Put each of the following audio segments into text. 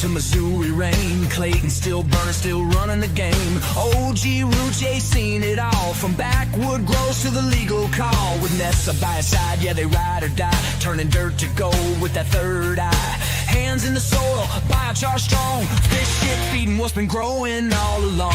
to Missouri rain. Clayton still burning, still running the game. OG roots, yeah, seen it all. From backwood grows to the legal call. With Nessa by his side, yeah, they ride or die. Turning dirt to gold with that third eye. Hands in the soil, biochar strong. Fish shit feeding what's been growing all along.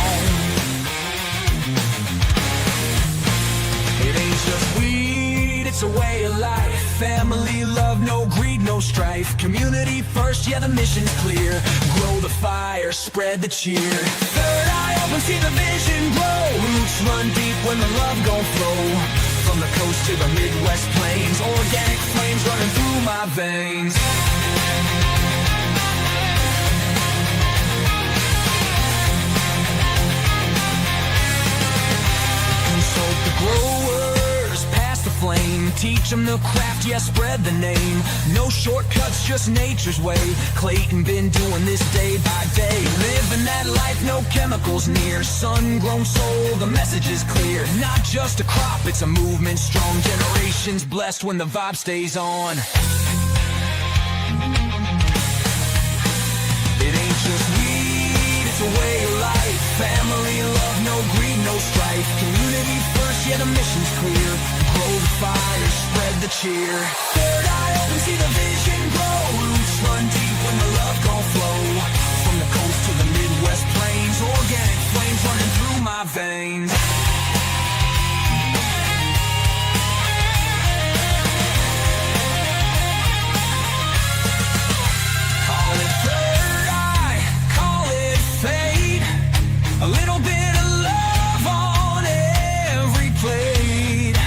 It ain't just weed, it's a way of life. Family, love, no greed, no strife. Community first, yeah, the mission's clear. Grow the fire, spread the cheer. Third eye open, see the vision grow. Roots run deep when the love gon' flow. From the coast to the Midwest plains, organic flames running through my veins. Consult the growers, pass the flame. Teach them the craft, yeah, spread the name. No shortcuts, just nature's way. Clayton been doing this day by day. Living that life, no chemicals near. Sun-grown soul, the message is clear. Not just a crop, it's a movement strong. Generations blessed when the vibe stays on. It ain't just weed, it's a way of life. Family, love, no greed, no strife. Community first, yeah, the mission's clear. Grow the fire, spread the cheer. Third eye open, see the vision grow. Roots run deep when the love gon' flow. From the coast to the Midwest plains, organic flames running through my veins. Call it third eye, call it fate. A little bit of love on every plate.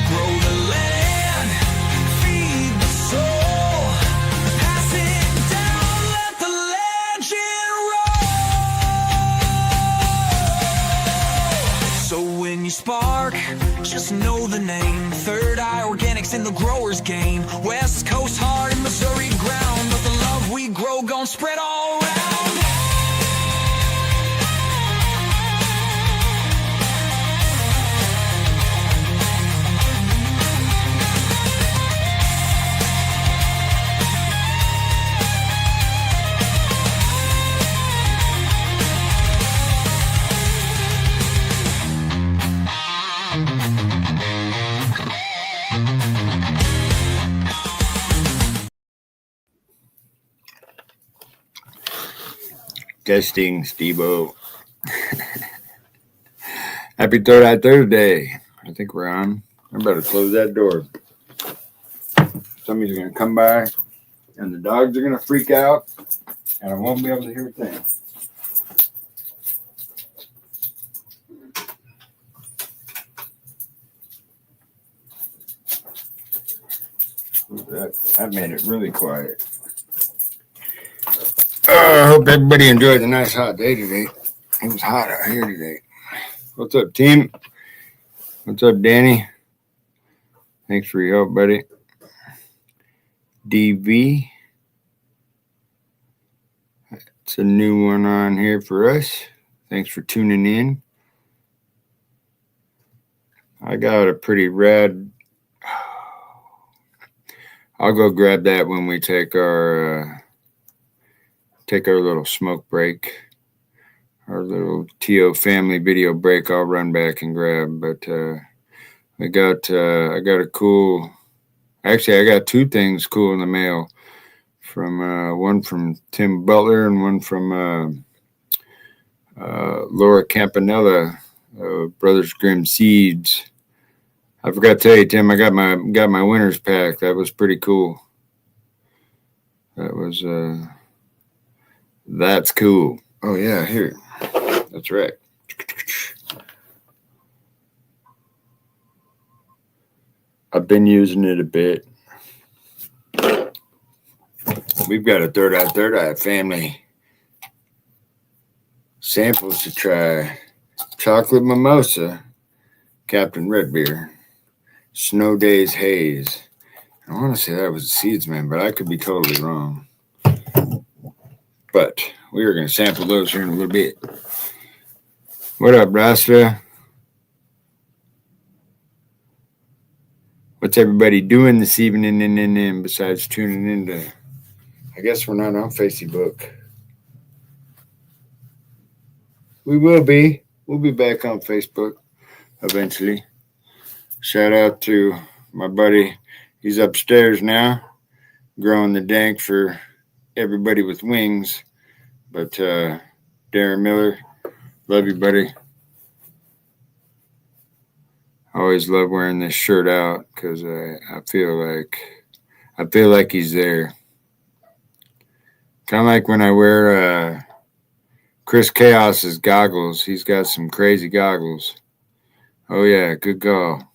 Grow the land, feed the soul. Pass it down, let the legend roll. So when you spark, just know the name. Third Eye Organics in the growers game. West Coast hard and Missouri ground. But the love we grow gon' spread all around. Testing, Steve-O. Happy Third Eye Thursday. I think we're on. I better close that door. Somebody's going to come by, and the dogs are going to freak out, and I won't be able to hear a thing. That made it really quiet. I hope everybody enjoyed the nice hot day today. It was hot out here today. What's up, team? What's up, Danny? Thanks for your help, buddy. DV. It's a new one on here for us. Thanks for tuning in. I got a pretty rad. I'll go grab that when we take our little smoke break, our little TO family video break. I'll run back and grab, but I got a cool. Actually, I got two things cool in the mail. From one from Tim Butler and one from Laura Campanella, Brothers Grimm Seeds. I forgot to tell you, Tim, I got my winner's pack. That was pretty cool. That's cool. Oh yeah, here. That's right. I've been using it a bit. We've got a Third Eye family samples to try. Chocolate Mimosa, Captain Red Beer, Snow Days Haze. I want to say that was the Seedsman, but I could be totally wrong. But we are going to sample those here in a little bit. What up, Rasta? What's everybody doing this evening and besides tuning into? I guess we're not on Facebook. We will be. We'll be back on Facebook eventually. Shout out to my buddy. He's upstairs now, growing the dank for everybody with wings. But Darren Miller, love you, buddy. I always love wearing this shirt out because I feel like he's there. Kind of like when I wear Chris Chaos's goggles. He's got some crazy goggles. Oh yeah, good call.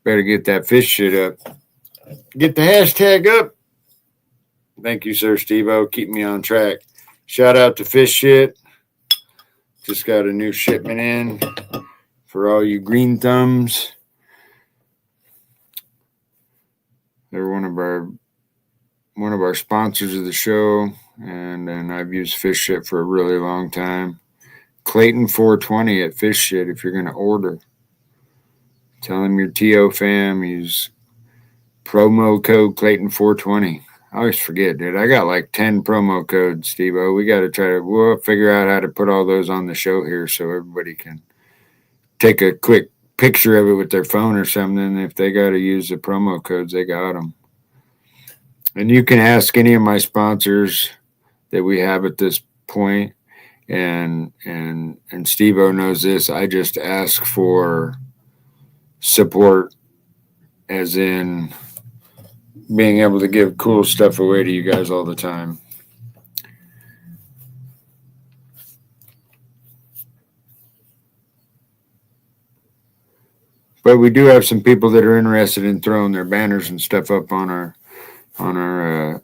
Better get that fish shit up. Get the hashtag up. Thank you, Sir Steve-O. Keep me on track. Shout out to Fish Shit. Just got a new shipment in for all you green thumbs. They're one of our sponsors of the show, and I've used Fish Shit for a really long time. Clayton 420 at Fish Shit if you're going to order. Tell them your TO fam. Use promo code Clayton 420. I always forget, dude. I got like 10 promo codes, Steve-O. We'll figure out how to put all those on the show here so everybody can take a quick picture of it with their phone or something. If they got to use the promo codes, they got them. And you can ask any of my sponsors that we have at this point, and Steve-O knows this. I just ask for support, as in being able to give cool stuff away to you guys all the time. But we do have some people that are interested in throwing their banners and stuff up on our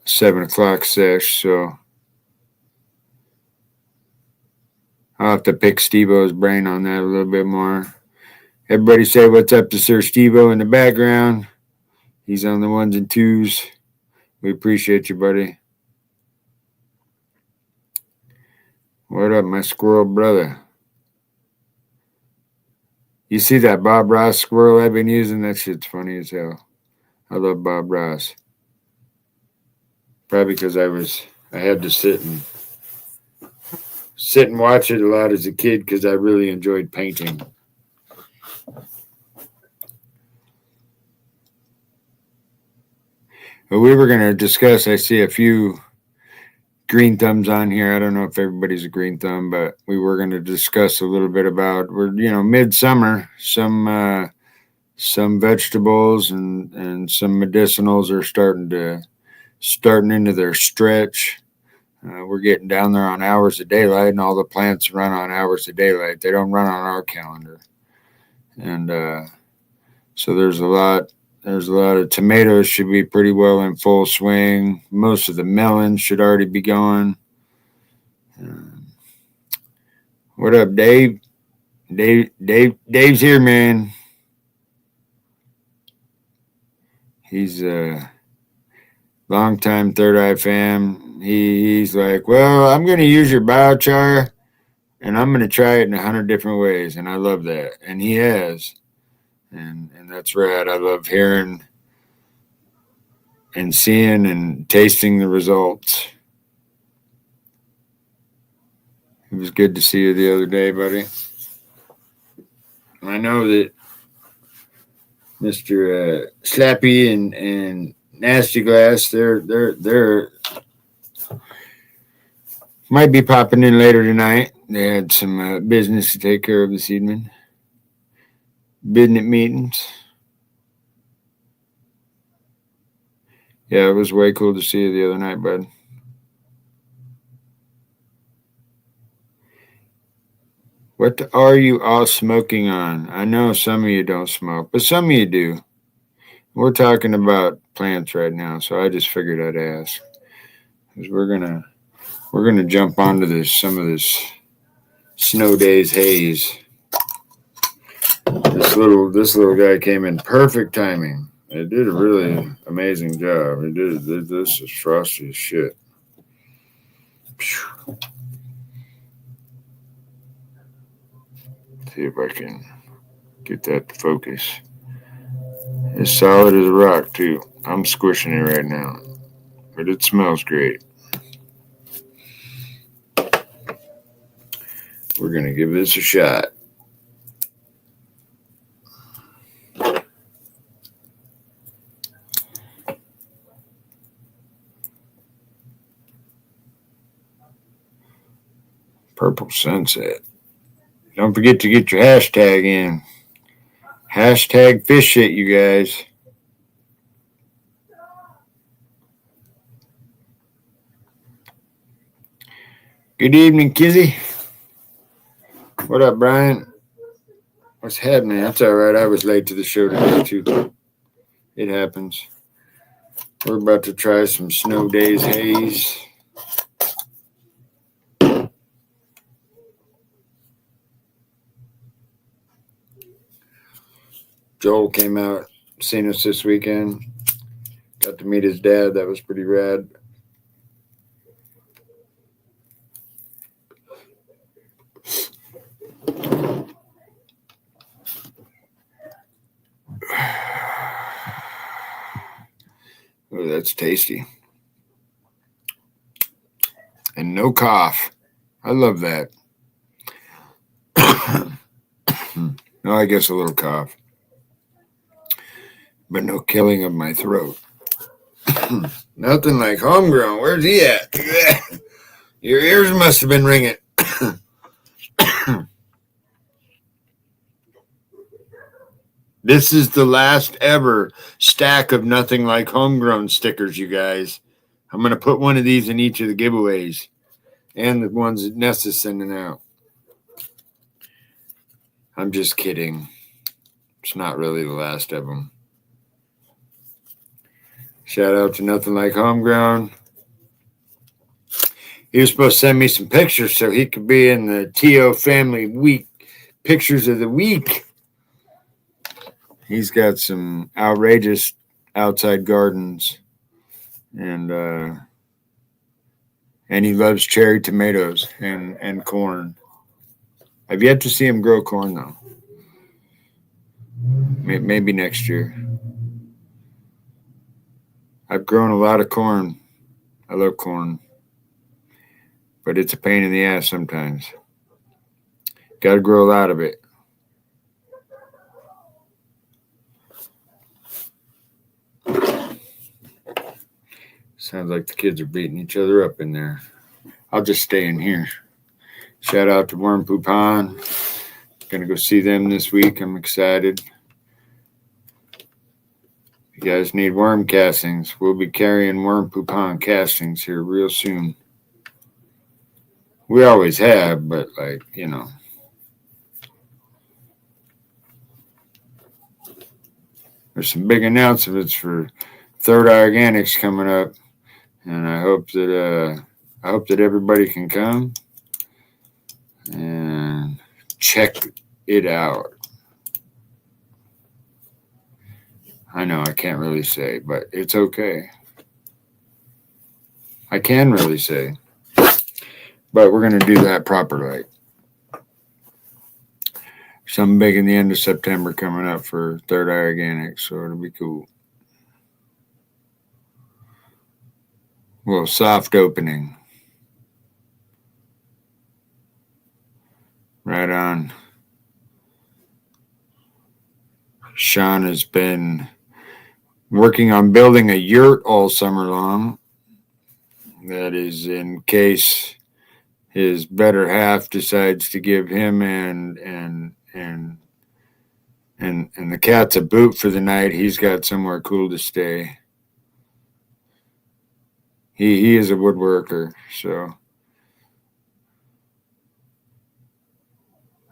7 o'clock sesh. So I'll have to pick Steve-O's brain on that a little bit more. Everybody say what's up to Sir Steve-O in the background. He's on the ones and twos. We appreciate you, buddy. What up, my squirrel brother? You see that Bob Ross squirrel I've been using? That shit's funny as hell. I love Bob Ross. Probably because I had to sit and watch it a lot as a kid because I really enjoyed painting. But we were going to discuss, I see a few green thumbs on here. I don't know if everybody's a green thumb, but we were going to discuss a little bit about, midsummer, some vegetables and some medicinals are starting into their stretch. We're getting down there on hours of daylight, and all the plants run on hours of daylight. They don't run on our calendar. And so there's a lot of tomatoes should be pretty well in full swing. Most of the melons should already be going. What up, Dave? Dave's here, man. He's a longtime Third Eye fam. He's like, well, I'm going to use your biochar, and I'm going to try it in 100 different ways, and I love that. And he has. And that's rad. I love hearing and seeing and tasting the results. It was good to see you the other day, buddy. I know that Mr. Slappy and Nasty Glass, they're might be popping in later tonight. They had some business to take care of this evening. Business meetings. Yeah, it was way cool to see you the other night, bud. What are you all smoking on? I know some of you don't smoke, but some of you do. We're talking about plants right now, so I just figured I'd ask. Because we're gonna jump onto some of this snow days haze. This little guy came in perfect timing. It did a really amazing job. It did. This is frosty as shit. See if I can get that to focus. It's solid as a rock too. I'm squishing it right now, but it smells great. We're going to give this a shot. Purple sunset. Don't forget to get your hashtag in. Hashtag fish shit, you guys. Good evening, Kizzy. What up, Brian? What's happening? That's all right. I was late to the show today, too. It happens. We're about to try some Snow Days Haze. Joel came out, seen us this weekend. Got to meet his dad. That was pretty rad. Oh, that's tasty. And no cough. I love that. No, I guess a little cough. But no killing of my throat. Nothing like homegrown. Where's he at? Your ears must have been ringing. This is the last ever stack of Nothing Like Homegrown stickers, you guys. I'm going to put one of these in each of the giveaways and the ones that Ness is sending out. I'm just kidding. It's not really the last of them. Shout out to Nothing Like Homegrown. He was supposed to send me some pictures so he could be in the TO Family Week Pictures of the Week. He's got some outrageous outside gardens, and he loves cherry tomatoes and corn. I've yet to see him grow corn, though. Maybe next year. I've grown a lot of corn. I love corn. But it's a pain in the ass sometimes. Got to grow a lot of it. Sounds like the kids are beating each other up in there. I'll just stay in here. Shout out to Worm Poo Pond. Gonna go see them this week. I'm excited. If you guys need worm castings, we'll be carrying Worm Poo Pond castings here real soon. We always have, but there's some big announcements for Third Eye Organics coming up, and I hope that everybody can come and check it out. I know I can't really say, but it's okay. I can really say, but we're going to do that properly. Something big in the end of September coming up for Third Eye Organics, so it'll be cool. A little soft opening. Right on. Sean has been working on building a yurt all summer long. That is in case his better half decides to give him and the cats a boot for the night. He's got somewhere cool to stay. He is a woodworker, so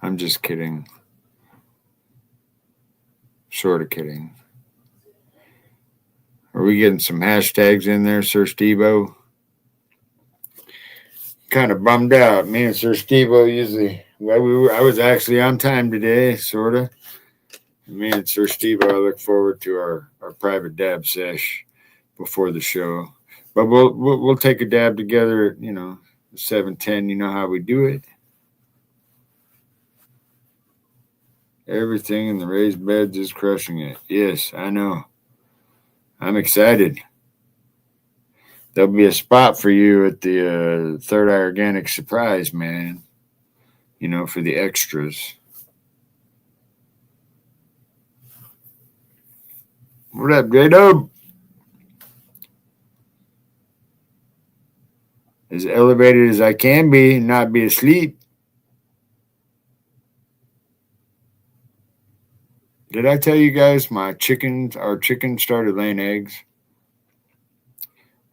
I'm just kidding. Sort of kidding. Are we getting some hashtags in there, Sir Steve-O? Kind of bummed out. Me and Sir Steve-O usually, I was actually on time today, sort of. Me and Sir Steve-O, I look forward to our private dab sesh before the show. But we'll take a dab together at 7:10. You know how we do it. Everything in the raised beds is crushing it. Yes, I know. I'm excited. There'll be a spot for you at the Third Eye Organic surprise, man. for the extras. What up, J-Dub? As elevated as I can be and not be asleep. Did I tell you guys our chickens started laying eggs?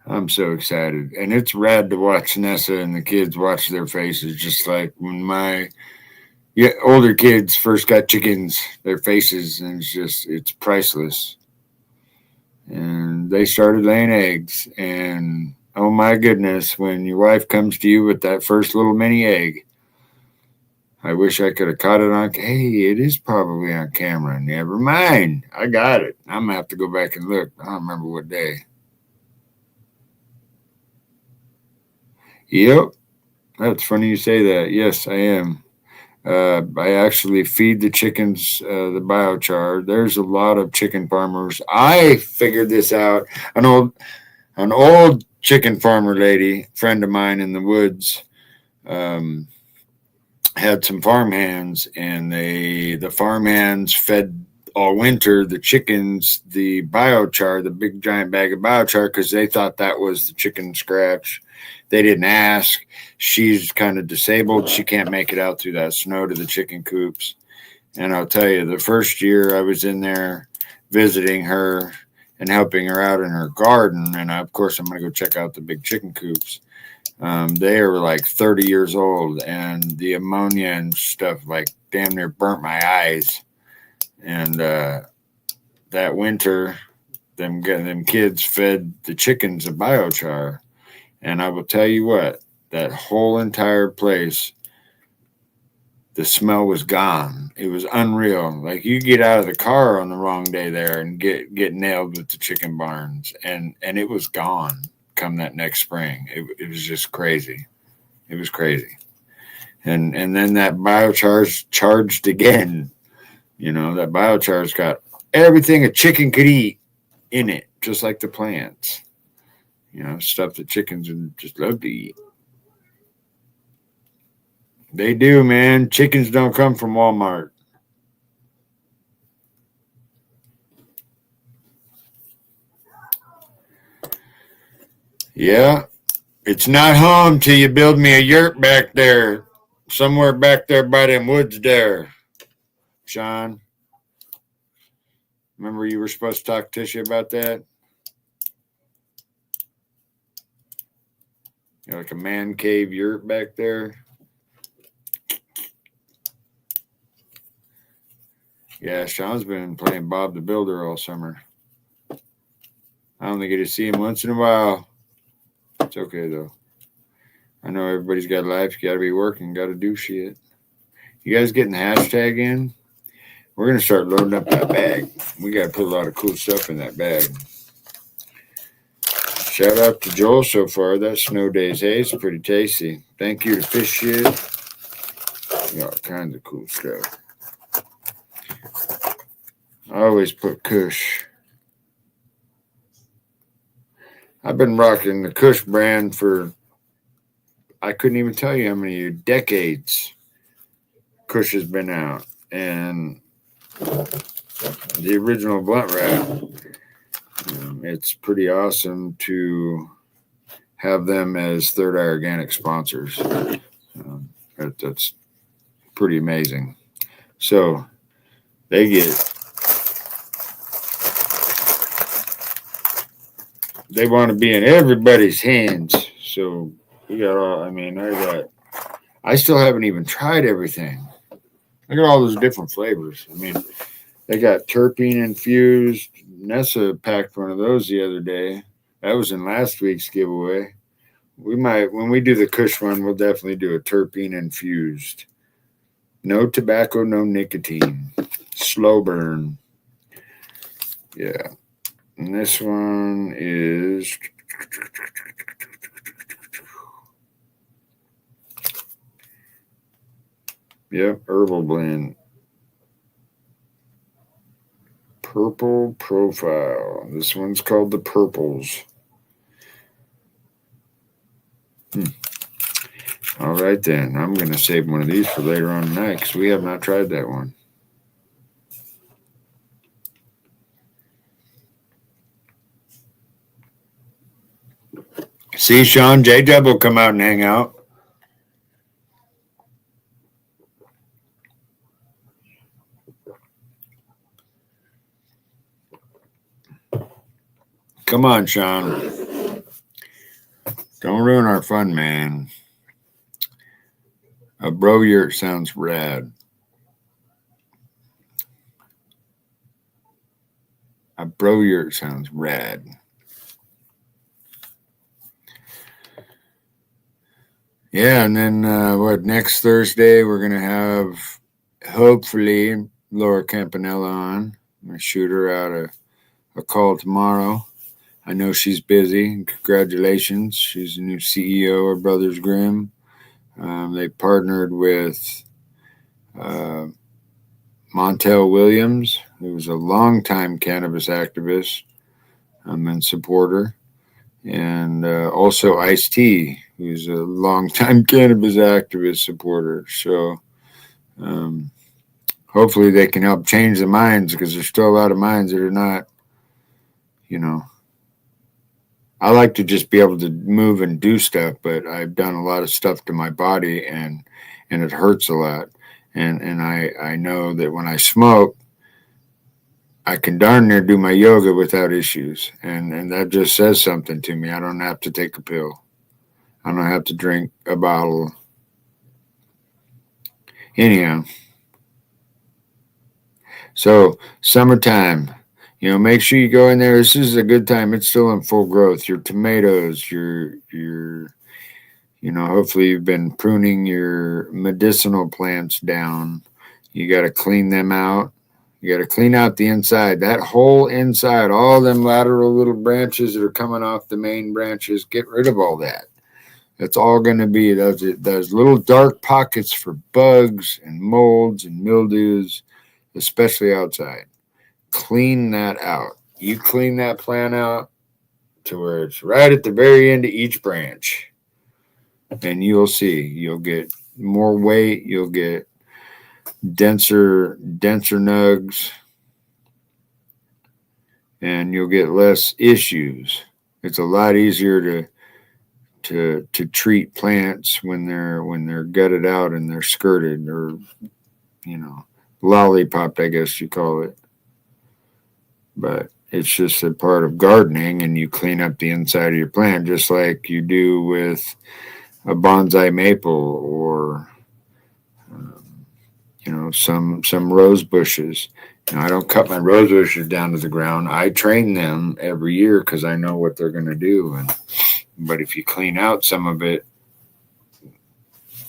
I'm so excited. And it's rad to watch Nessa and the kids watch their faces, just like when my older kids first got chickens, their faces, and it's priceless. And they started laying eggs. And oh my goodness, when your wife comes to you with that first little mini egg, I wish I could have caught it on. Hey, it is probably on camera. Never mind. I got it. I'm going to have to go back and look. I don't remember what day. Yep. That's funny you say that. Yes, I am. I actually feed the chickens the biochar. There's a lot of chicken farmers. I figured this out. An old chicken farmer lady, friend of mine in the woods, had some farmhands, and the farmhands fed all winter the chickens the biochar, the big giant bag of biochar, because they thought that was the chicken scratch. They didn't ask. She's kind of disabled. She can't make it out through that snow to the chicken coops. And I'll tell you, the first year I was in there visiting her and helping her out in her garden, and of course I'm going to go check out the big chicken coops. They were like 30 years old, and the ammonia and stuff like damn near burnt my eyes. And that winter, them kids fed the chickens a biochar. And I will tell you what, that whole entire place, the smell was gone. It was unreal. Like you get out of the car on the wrong day there and get nailed with the chicken barns, and it was gone come that next spring. It was just crazy. It was crazy. And then that biochar's charged again. That biochar's got everything a chicken could eat in it, just like the plants. Stuff that chickens would just love to eat. They do, man. Chickens don't come from Walmart. Yeah. It's not home till you build me a yurt back there. Somewhere back there by them woods there. Sean. Remember you were supposed to talk to Tisha about that? Like a man cave yurt back there. Yeah, Sean's been playing Bob the Builder all summer. I only get to see him once in a while. It's okay, though. I know everybody's got a life. You got to be working. Got to do shit. You guys getting the hashtag in? We're going to start loading up that bag. We got to put a lot of cool stuff in that bag. Shout out to Joel so far. That snow days haze is pretty tasty. Thank you to Fish Shit. Got all kinds of cool stuff. I always put Kush. I've been rocking the Kush brand for, I couldn't even tell you how many decades Kush has been out. And the original blunt wrap, it's pretty awesome to have them as Third Eye Organic sponsors. That's pretty amazing. So they want to be in everybody's hands. So we got I still haven't even tried everything. Look at all those different flavors. They got terpene infused. Nessa packed one of those the other day. That was in last week's giveaway. When we do the Kush one, we'll definitely do a terpene infused. No tobacco, no nicotine. Slow burn. Yeah. And this one is herbal blend. Purple profile. This one's called the Purples. All right, then. I'm going to save one of these for later on tonight because we have not tried that one. See, Sean, J-Dub will come out and hang out. Come on, Sean. Don't ruin our fun, man. A bro yurt sounds rad. A bro yurt sounds rad. Yeah, and then next Thursday we're going to have, hopefully, Laura Campanella on. I'm going to shoot her out a call tomorrow. I know she's busy. Congratulations. She's the new CEO of Brothers Grimm. They partnered with Montel Williams, who's a longtime cannabis activist and supporter, and also Ice-T, who's a longtime cannabis activist supporter. So hopefully they can help change the minds, because there's still a lot of minds that are not, I like to just be able to move and do stuff, but I've done a lot of stuff to my body, and it hurts a lot. And I know that when I smoke, I can darn near do my yoga without issues. And that just says something to me. I don't have to take a pill. I don't have to drink a bottle. Anyhow. So, summertime. Make sure you go in there. This is a good time. It's still in full growth. Your tomatoes, your hopefully you've been pruning your medicinal plants down. You got to clean them out. You got to clean out the inside. That whole inside, all them lateral little branches that are coming off the main branches, get rid of all that. It's all going to be those little dark pockets for bugs and molds and mildews, especially outside. Clean that out. You clean that plant out to where it's right at the very end of each branch, and you'll see. You'll get more weight. You'll get denser nugs, and you'll get less issues. It's a lot easier to treat plants when they're gutted out and they're skirted, or lollipopped, I guess you call it. But it's just a part of gardening, and you clean up the inside of your plant just like you do with a bonsai maple or some rose bushes. I don't cut my rose bushes down to the ground. I train them every year because I know what they're going to do. But if you clean out some of it,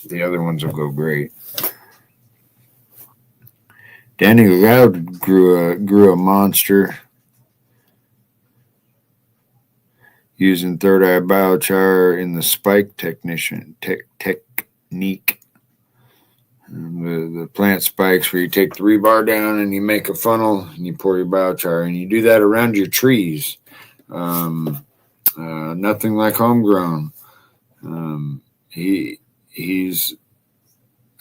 the other ones will go great. Danny Loud grew a monster using third eye biochar in the spike technique. The plant spikes, where you take the rebar down and you make a funnel and you pour your biochar, and you do that around your trees. Nothing like homegrown.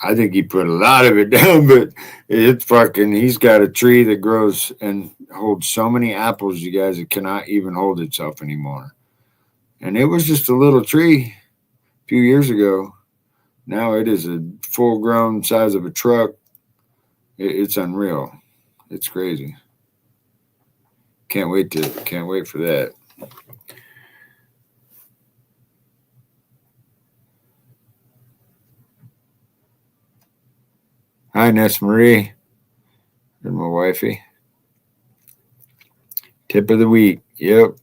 I think he put a lot of it down, but he's got a tree that grows and holds so many apples, you guys, it cannot even hold itself anymore. And it was just a little tree a few years ago. Now it is a full-grown size of a truck. It's unreal. It's crazy. Can't wait for that. Hi, Ness Marie. And my wifey. Tip of the week. Yep.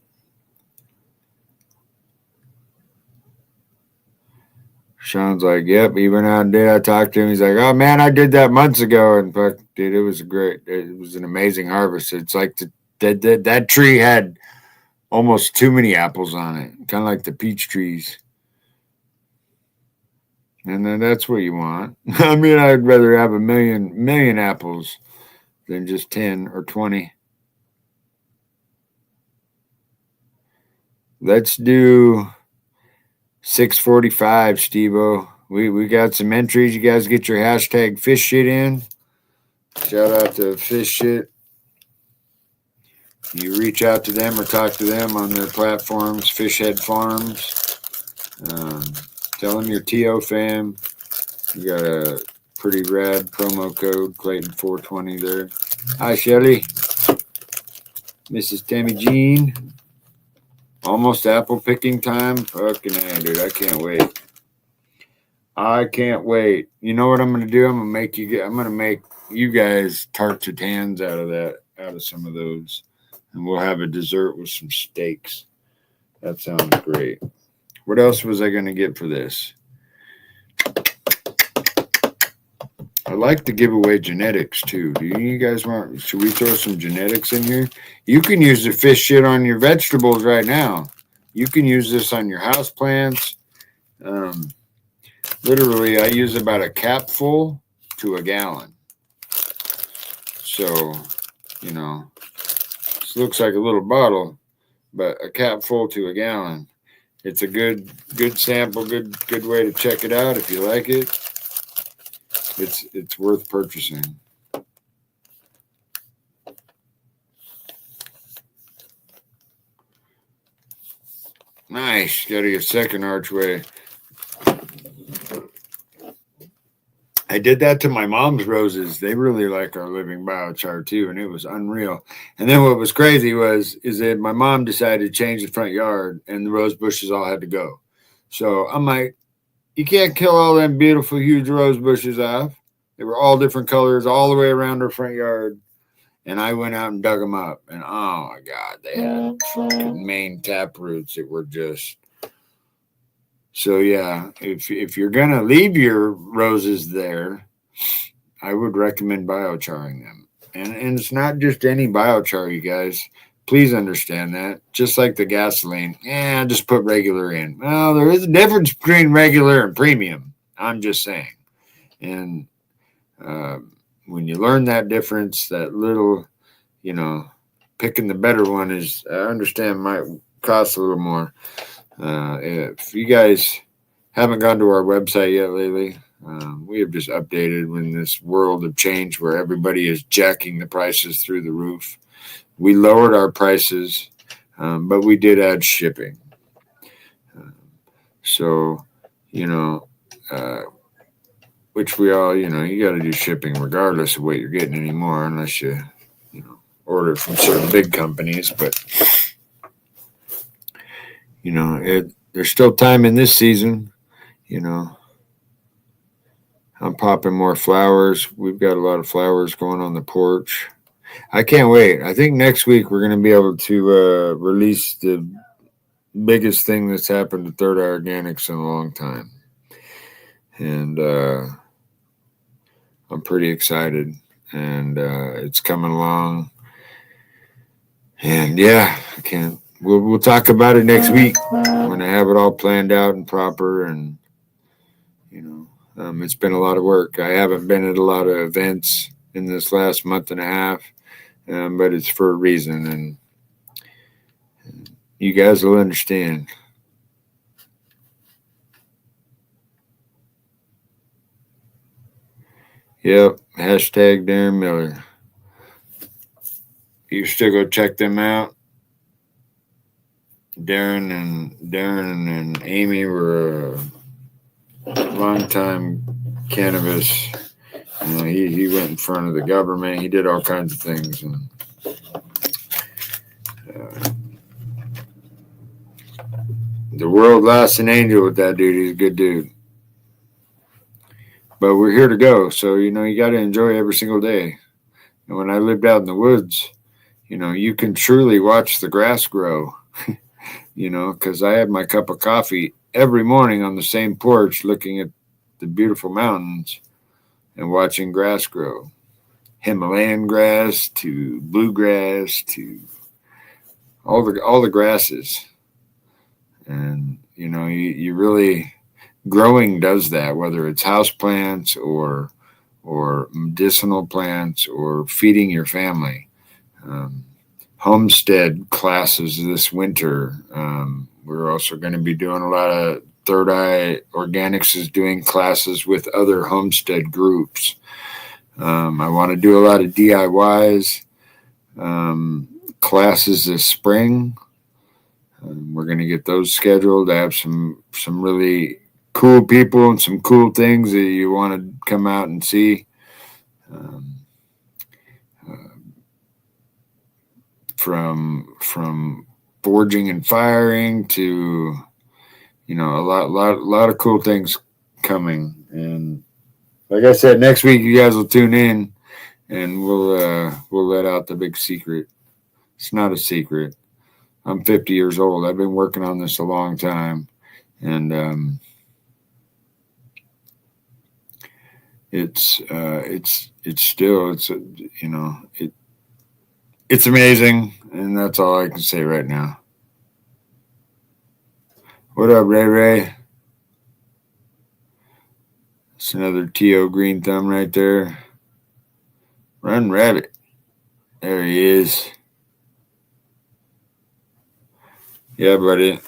Sean's like, yep, he went out and did. I talked to him. He's like, oh, man, I did that months ago. And fuck, dude, it was an amazing harvest. It's like that tree had almost too many apples on it, kind of like the peach trees. And then that's what you want. I mean, I'd rather have a million apples than just 10 or 20. Let's do 6:45, Steve-O. we got some entries. You guys get your hashtag fish shit in. Shout out to Fish Shit. You reach out to them or talk to them on their platforms, Fishhead Farms. Tell them you're TO fam. You got a pretty rad promo code, Clayton420 there. Hi, Shelly. Mrs. Tammy Jean. Almost apple picking time. Fucking A, dude. I can't wait. I can't wait. You know what I'm gonna do? I'm gonna make you guys tart tans out of some of those. And we'll have a dessert with some steaks. That sounds great. What else was I gonna get for this? I like to give away genetics too. Do you guys want? Should we throw some genetics in here? You can use the fish shit on your vegetables right now. You can use this on your house plants. Literally, I use about a capful to a gallon. So, this looks like a little bottle, but a capful to a gallon. It's a good sample, good way to check it out if you like it. It's worth purchasing. Nice. Got to get second archway. I did that to my mom's roses. They really like our living biochar too, and it was unreal. And then what was crazy is that my mom decided to change the front yard, and the rose bushes all had to go. So I'm like, you can't kill all them beautiful, huge rose bushes off. They were all different colors all the way around her front yard. And I went out and dug them up. And oh my God, they had fucking main tap roots that were just. So yeah, if you're going to leave your roses there, I would recommend biocharing them. And it's not just any biochar, you guys. Please understand that. Just like the gasoline, just put regular in. Well, there is a difference between regular and premium. I'm just saying. And when you learn that difference, that little, picking the better one is, I understand, might cost a little more. If you guys haven't gone to our website yet lately, we have just updated in this world of change where everybody is jacking the prices through the roof. We lowered our prices, but we did add shipping. Which we all, you got to do shipping regardless of what you're getting anymore, unless you order from certain big companies. But, there's still time in this season, I'm popping more flowers. We've got a lot of flowers going on the porch. I can't wait. I think next week we're going to be able to release the biggest thing that's happened to Third Eye Organics in a long time. And I'm pretty excited, and it's coming along. And yeah, I can't. We'll talk about it next week when I have it all planned out and proper. And it's been a lot of work. I haven't been at a lot of events in this last month and a half, but it's for a reason, and you guys will understand. Yep, hashtag Darren Miller. You still go check them out. Darren and Amy were a long time cannabis. He went in front of the government. He did all kinds of things, and the world lost an angel with that dude. He's a good dude. But we're here to go, so you got to enjoy every single day. And when I lived out in the woods, you can truly watch the grass grow. Because I had my cup of coffee every morning on the same porch, looking at the beautiful mountains and watching grass grow. Himalayan grass to bluegrass to all the grasses. And you really, growing does that, whether it's house plants or medicinal plants or feeding your family. Homestead classes this winter. We're also going to be doing a lot of Third Eye Organics is doing classes with other homestead groups. I want to do a lot of DIYs, classes this spring. We're going to get those scheduled. I have some really cool people and some cool things that you want to come out and see. From forging and firing to, a lot of cool things coming. And like I said, next week you guys will tune in, and we'll let out the big secret. It's not a secret. I'm 50 years old. I've been working on this a long time, and it's amazing, and that's all I can say right now. What up, Ray Ray? It's another T.O. Green Thumb right there. Run Rabbit. There he is. Yeah, buddy.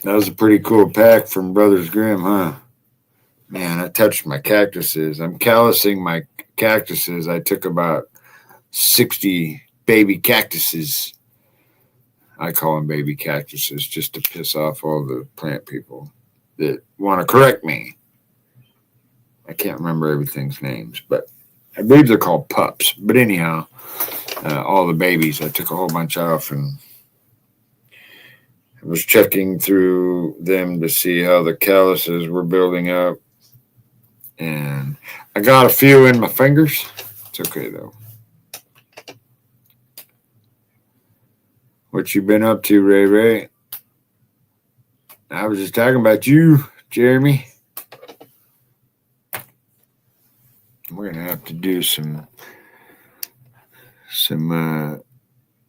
That was a pretty cool pack from Brothers Grimm, huh? Man, I touched my cactuses. I'm callousing my cactuses. I took about 60 baby cactuses. I call them baby cactuses just to piss off all the plant people that want to correct me. I can't remember everything's names, but I believe they're called pups. But anyhow, all the babies, I took a whole bunch off, and I was checking through them to see how the calluses were building up. And I got a few in my fingers. It's okay, though. What you been up to, Ray Ray? I was just talking about you, Jeremy. We're going to have to do some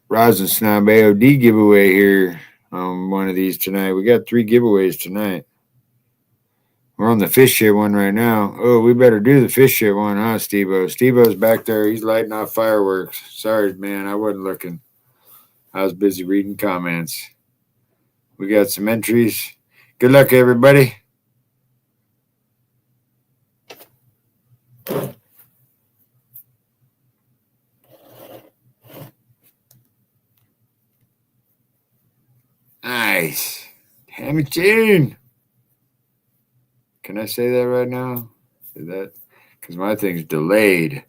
Rosin Snob AOD giveaway here on one of these tonight. We got 3 giveaways tonight. We're on the fish shit one right now. Oh, we better do the fish shit one, huh, Steve-O? Steve-O's back there. He's lighting off fireworks. Sorry, man. I wasn't looking. I was busy reading comments. We got some entries. Good luck, everybody. Nice. Hammy tune. Can I say that right now? Is that because my thing's delayed?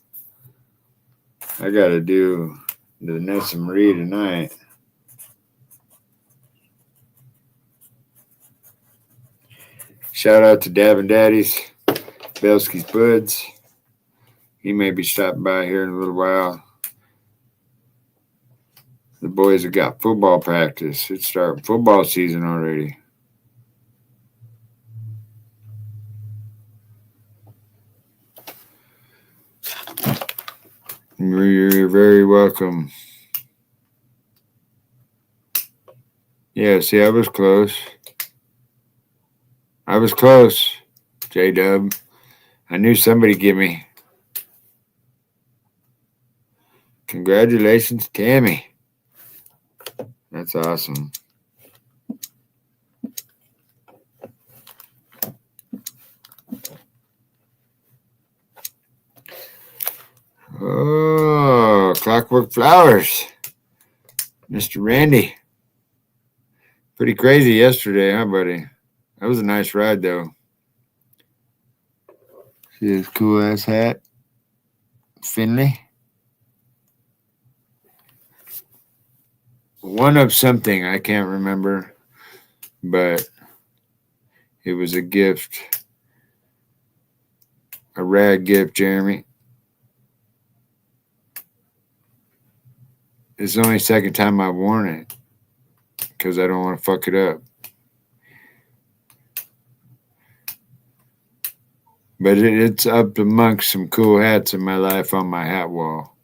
I got to do the Nessa Marie tonight. Shout out to Davin Daddies, Belsky's Buds. He may be stopping by here in a little while. The boys have got football practice. It's starting football season already. You're very welcome. Yeah, see, I was close. J-Dub. I knew somebody'd give me. Congratulations, Tammy. That's awesome. Oh, Clockwork Flowers. Mr. Randy. Pretty crazy yesterday, huh, buddy? That was a nice ride, though. See this cool-ass hat? Finley? One of something, I can't remember. But it was a gift. A rad gift, Jeremy. It's the only second time I've worn it because I don't want to fuck it up. But it's up amongst some cool hats in my life on my hat wall.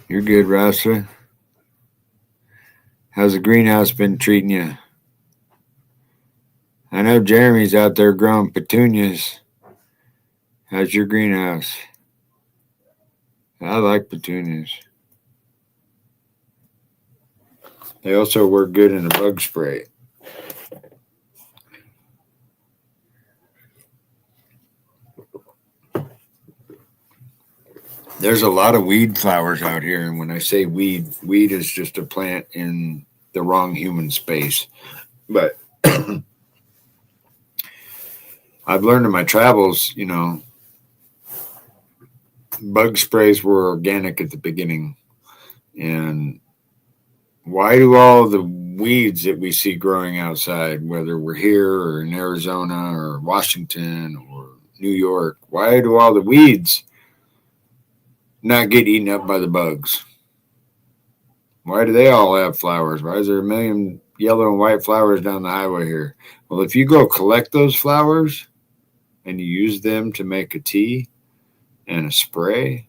You're good, Rasta. How's the greenhouse been treating you? I know Jeremy's out there growing petunias. How's your greenhouse? I like petunias. They also work good in a bug spray. There's a lot of weed flowers out here, and when I say weed, weed is just a plant in the wrong human space. But I've learned in my travels, bug sprays were organic at the beginning. And why do all the weeds that we see growing outside, whether we're here or in Arizona or Washington or New York, why do all the weeds not get eaten up by the bugs? Why do they all have flowers? Why is there a million yellow and white flowers down the highway here? Well, if you go collect those flowers and you use them to make a tea and a spray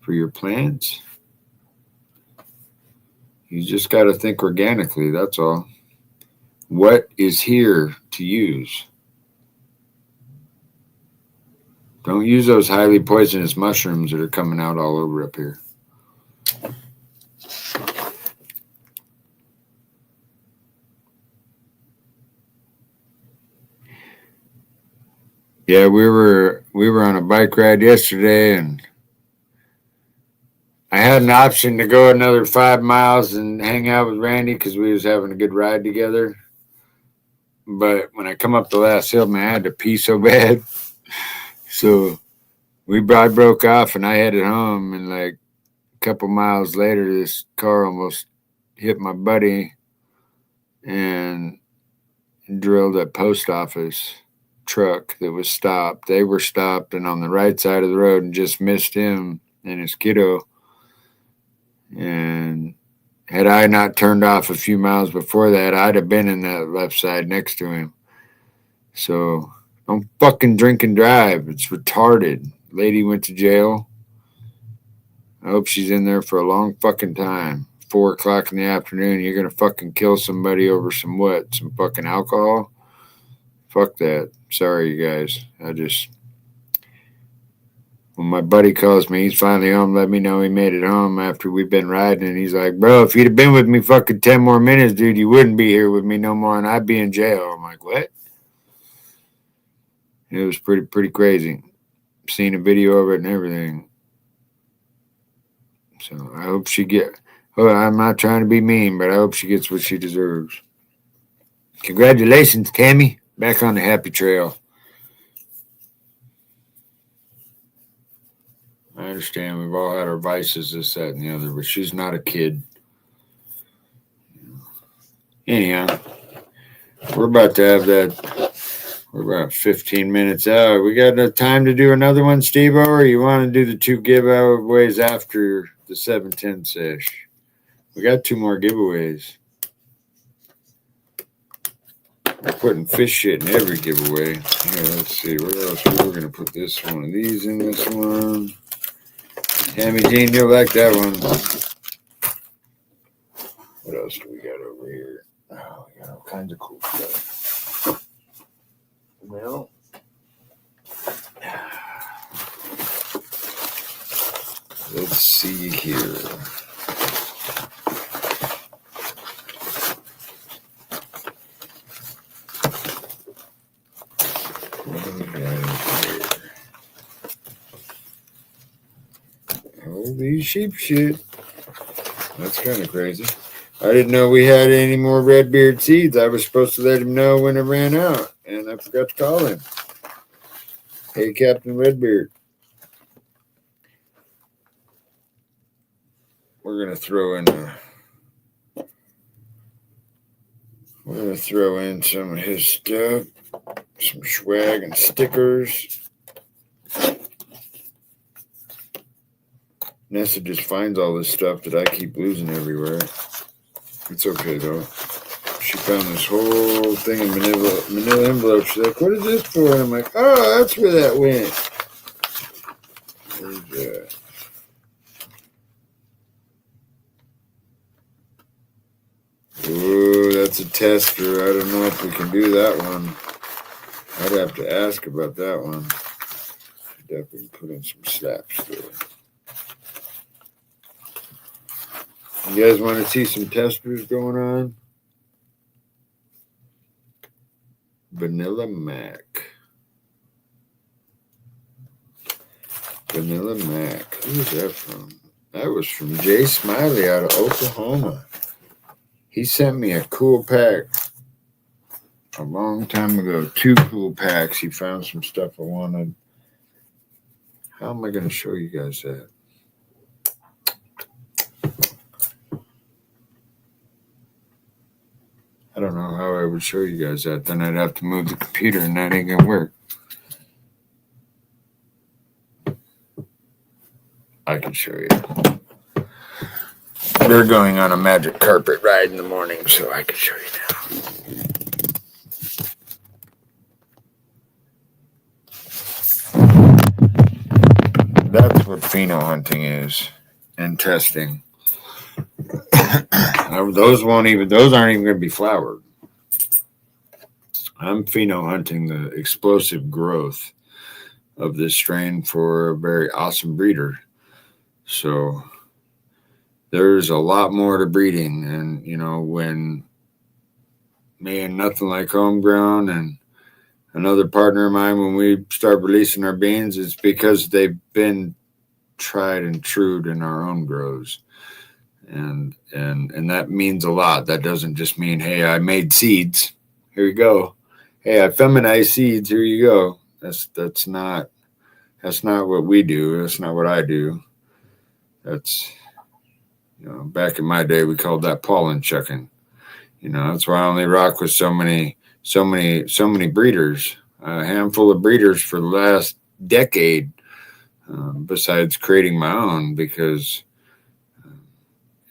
for your plants, you just got to think organically, that's all. What is here to use? Don't use those highly poisonous mushrooms that are coming out all over up here. Yeah, we were on a bike ride yesterday, and I had an option to go another 5 miles and hang out with Randy because we was having a good ride together. But when I come up the last hill, man, I had to pee so bad. So I broke off and I headed home, and like a couple miles later, this car almost hit my buddy and drilled a post office truck that was stopped. They were stopped and on the right side of the road and just missed him and his kiddo. And had I not turned off a few miles before that, I'd have been in that left side next to him. So don't fucking drink and drive. It's retarded. Lady went to jail. I hope she's in there for a long fucking time. 4 o'clock in the afternoon, you're going to fucking kill somebody over some what? Some fucking alcohol? Fuck that. Sorry, you guys. When my buddy calls me, he's finally home, let me know he made it home after we've been riding. And he's like, bro, if you'd have been with me fucking 10 more minutes, dude, you wouldn't be here with me no more, and I'd be in jail. I'm like, what? It was pretty crazy. Seen a video of it and everything. So I hope I'm not trying to be mean, but I hope she gets what she deserves. Congratulations, Tammy. Back on the happy trail. I understand we've all had our vices, this, that, and the other, but she's not a kid. Anyhow, we're about to have that. We're about 15 minutes out. We got enough time to do another one, Steve-O, or you want to do the 2 giveaways after the 7:10 sesh? We got 2 more giveaways. We're putting fish shit in every giveaway. Here, let's see. Where else? We're going to put this one of these in this one. Tammy Jean, you'll like that one. What else do we got over here? Oh, we got all kinds of cool stuff. Well, let's see here. What do we got here? Holy sheep shit. That's kind of crazy. I didn't know we had any more Redbeard seeds. I was supposed to let him know when it ran out, and I forgot to call him. Hey, Captain Redbeard. We're gonna throw in some of his stuff, some swag and stickers. Nessa just finds all this stuff that I keep losing everywhere. It's okay, though. She found this whole thing in manila envelope. She's like, what is this for? And I'm like, oh, that's where that went. Where's that? Ooh, that's a tester. I don't know if we can do that one. I'd have to ask about that one. Definitely put in some slaps there. You guys want to see some testers going on? Vanilla Mac. Vanilla Mac. Who's that from? That was from Jay Smiley out of Oklahoma. He sent me a cool pack a long time ago. 2 cool packs. He found some stuff I wanted. How am I going to show you guys that? I don't know how I would show you guys that. Then I'd have to move the computer, and that ain't going to work. I can show you. We're going on a magic carpet ride in the morning, so I can show you now. That's what pheno hunting is, and testing. Those aren't even going to be flowered. I'm pheno hunting the explosive growth of this strain for a very awesome breeder. So there's a lot more to breeding, and when me and Nothing Like Homegrown and another partner of mine, when we start releasing our beans, it's because they've been tried and true in our own grows. And that means a lot. That doesn't just mean, hey, I made seeds. Here you go. Hey, I feminized seeds. Here you go. That's not what we do. That's not what I do. That's back in my day we called that pollen checking. That's why I only rock with so many breeders. A handful of breeders for the last decade, besides creating my own, because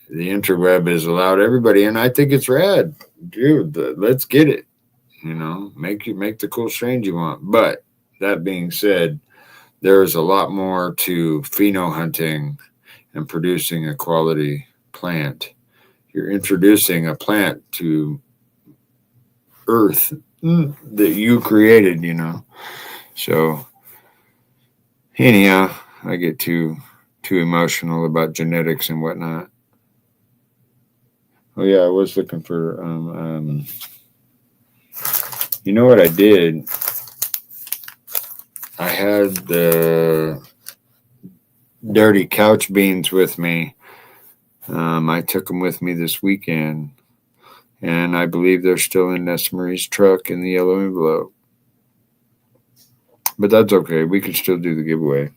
the interweb has allowed everybody, and I think it's rad, dude. Let's get it. Make the cool strains you want. But that being said, there is a lot more to pheno hunting and producing a quality plant. You're introducing a plant to earth that you created, So anyhow, I get too emotional about genetics and whatnot. Oh yeah, I was looking for you know what I did? I had the dirty couch beans with me. I took them with me this weekend, and I believe they're still in Nessa Marie's truck in the yellow envelope. But that's okay. We can still do the giveaway.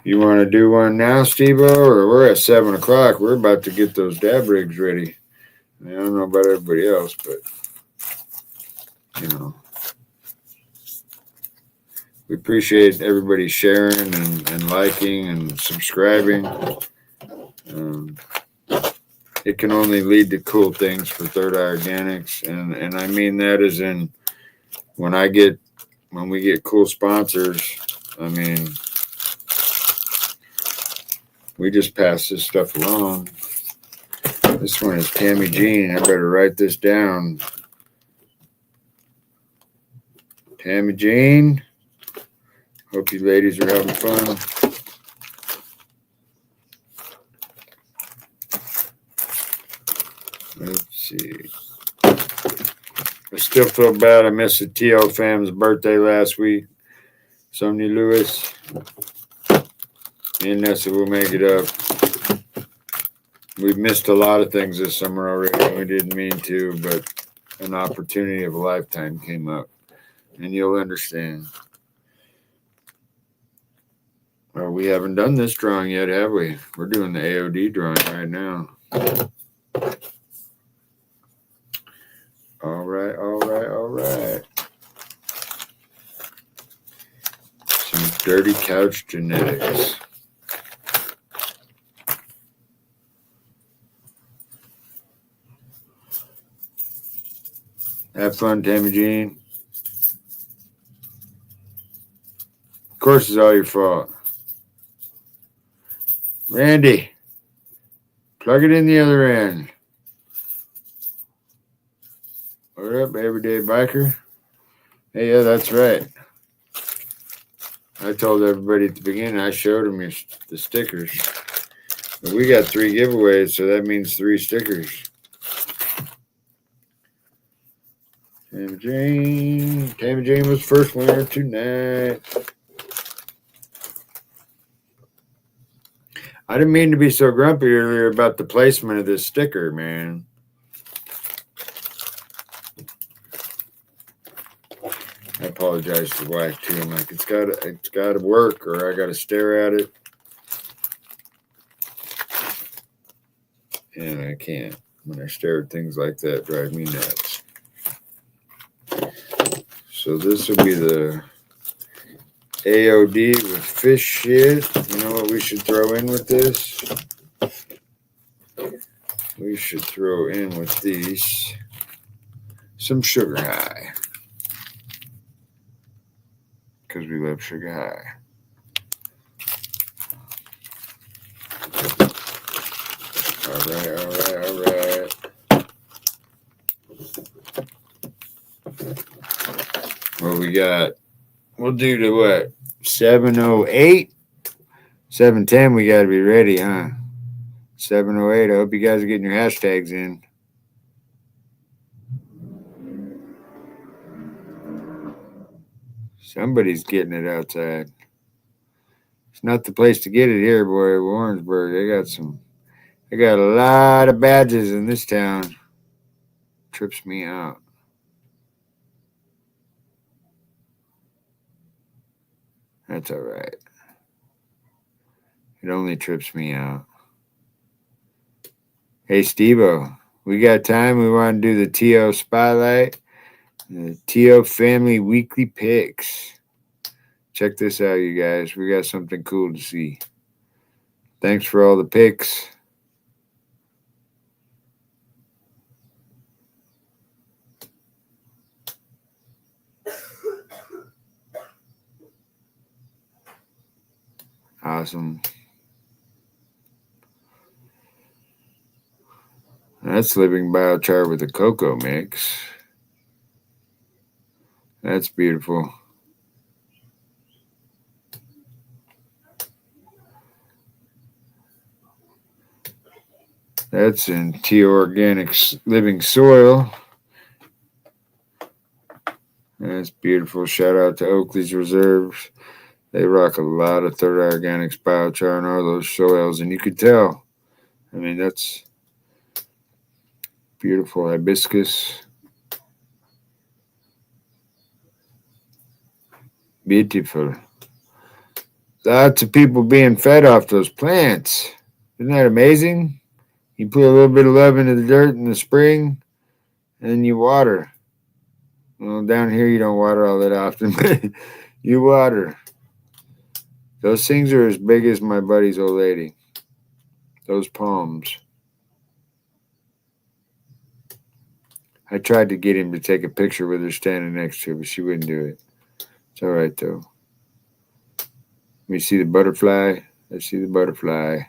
You want to do one now, Steve-O, or we're at 7 o'clock? We're about to get those dab rigs ready. I don't know about everybody else, but, we appreciate everybody sharing and liking and subscribing. It can only lead to cool things for Third Eye Organics. And I mean that as in when we get cool sponsors, I mean, we just pass this stuff along. This one is Tammy Jean. I better write this down. Tammy Jean. Hope you ladies are having fun. Let's see. I still feel bad. I missed the T.O. fam's birthday last week. Sonia Lewis. Me and Nessa will make it up. We've missed a lot of things this summer already. We didn't mean to, but an opportunity of a lifetime came up. And you'll understand. Well, we haven't done this drawing yet, have we? We're doing the AOD drawing right now. All right. Some dirty couch genetics. Have fun, Tammy Jean. Of course, it's all your fault. Randy, plug it in the other end. What up, everyday biker? Hey, yeah, that's right. I told everybody at the beginning, I showed them the stickers. But we got 3 giveaways, so that means 3 stickers. Tammy Jane was first winner tonight. I didn't mean to be so grumpy earlier about the placement of this sticker, man. I apologize for whack too. I'm like, it's gotta work, or I gotta stare at it. And I can't. When I stare at things like that, drive me nuts. So this will be the AOD with fish shit. You know what we should throw in with this? We should throw in with these some sugar high. Because we love sugar high. All right. What we got? We'll do to what? 7:08? 7:10, we got to be ready, huh? 7:08. I hope you guys are getting your hashtags in. Somebody's getting it outside. It's not the place to get it here, boy. Warrensburg. They got a lot of badges in this town. Trips me out. That's all right. It only trips me out. Hey, Steve-O, we got time? We want to do the TO Spotlight. The TO Family Weekly Picks. Check this out, you guys. We got something cool to see. Thanks for all the picks. Awesome. That's Living Biochar with a cocoa mix. That's beautiful. That's in TO Organics Living Soil. That's beautiful. Shout out to Oakley's Reserves. They rock a lot of Third Organics biochar and all those soils, and you could tell. I mean, that's beautiful hibiscus. Beautiful. Lots of people being fed off those plants. Isn't that amazing? You put a little bit of love into the dirt in the spring, and then you water. Well, down here you don't water all that often, but you water. Those things are as big as my buddy's old lady. Those palms. I tried to get him to take a picture with her standing next to her, but she wouldn't do it. It's all right, though. Let me see the butterfly. I see the butterfly.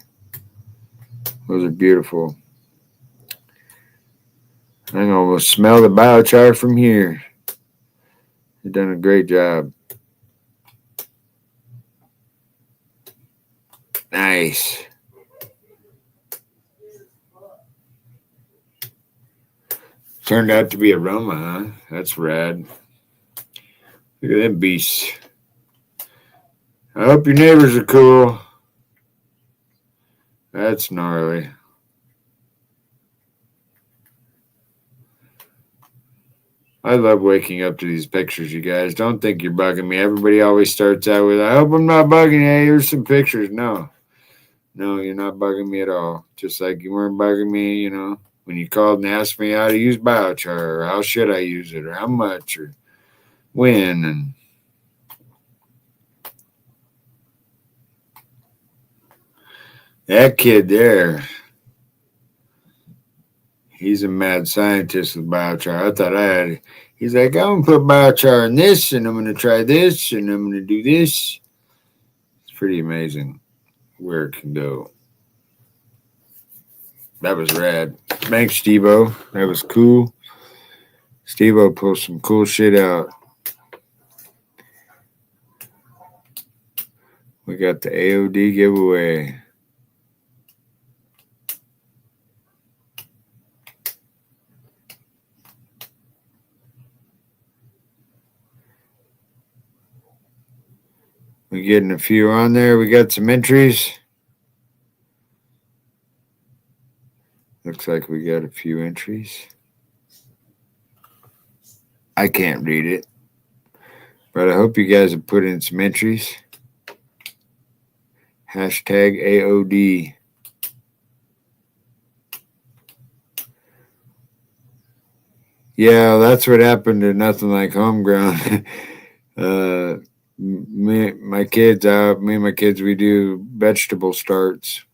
Those are beautiful. I can almost smell the biochar from here. You've done a great job. Nice. Turned out to be aroma, huh? That's rad. Look at them beasts. I hope your neighbors are cool. That's gnarly. I love waking up to these pictures, you guys. Don't think you're bugging me. Everybody always starts out with, I hope I'm not bugging you. Hey, here's some pictures. No, you're not bugging me at all. Just like you weren't bugging me, when you called and asked me how to use biochar, or how should I use it, or how much, or when. And that kid there, he's a mad scientist with biochar. I thought I had. He's like, I'm going to put biochar in this, and I'm going to try this, and I'm going to do this. It's pretty amazing where it can go. That was rad. Thanks, Steve-O. That was cool. Steve-O pulled some cool shit out. We got the AOD giveaway. We're getting a few on there. We got some entries. Looks like we got a few entries. I can't read it, but I hope you guys have put in some entries. Hashtag AOD. Yeah, that's what happened to Nothing Like Homegrown. Me and my kids, we do vegetable starts.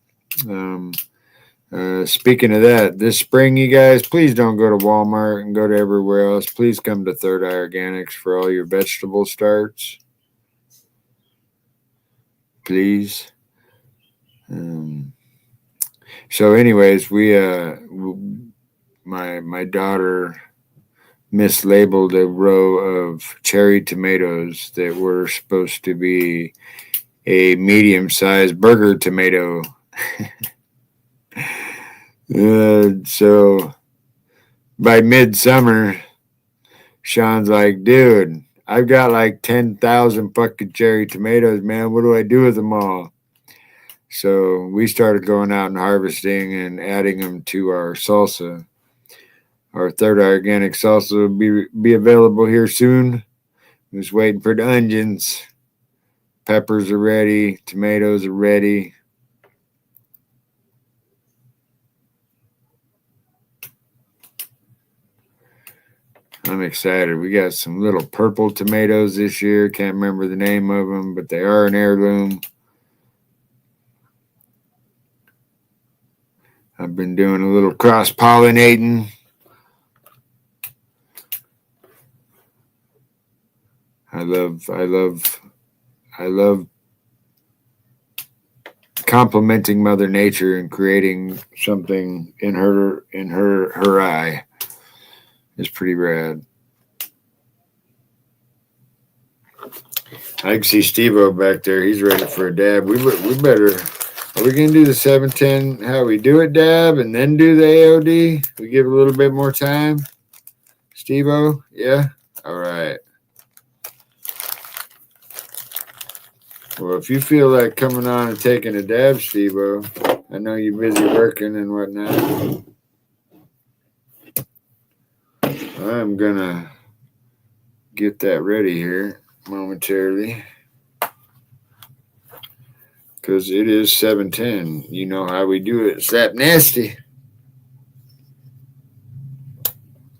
Speaking of that, this spring, you guys, please don't go to Walmart and go to everywhere else. Please come to Third Eye Organics for all your vegetable starts. Please. So, anyways, my daughter mislabeled a row of cherry tomatoes that were supposed to be a medium-sized burger tomato. So by midsummer, Sean's like, dude, I've got like 10,000 fucking cherry tomatoes, man. What do I do with them all? So we started going out and harvesting and adding them to our salsa. Our Third Eye Organic salsa will be available here soon. Just waiting for the onions. Peppers are ready. Tomatoes are ready. I'm excited. We got some little purple tomatoes this year. Can't remember the name of them, but they are an heirloom. I've been doing a little cross-pollinating. I love complimenting Mother Nature and creating something in her eye. It's pretty rad. I can see Steve-O back there. He's ready for a dab. We better. Are we gonna do the 710? How we do it, dab, and then do the AOD? We give a little bit more time. Steve-O, yeah. All right. Well, if you feel like coming on and taking a dab, Steve-O, I know you're busy working and whatnot. I'm gonna get that ready here momentarily because it is 7:10. You know how we do it. Slap nasty.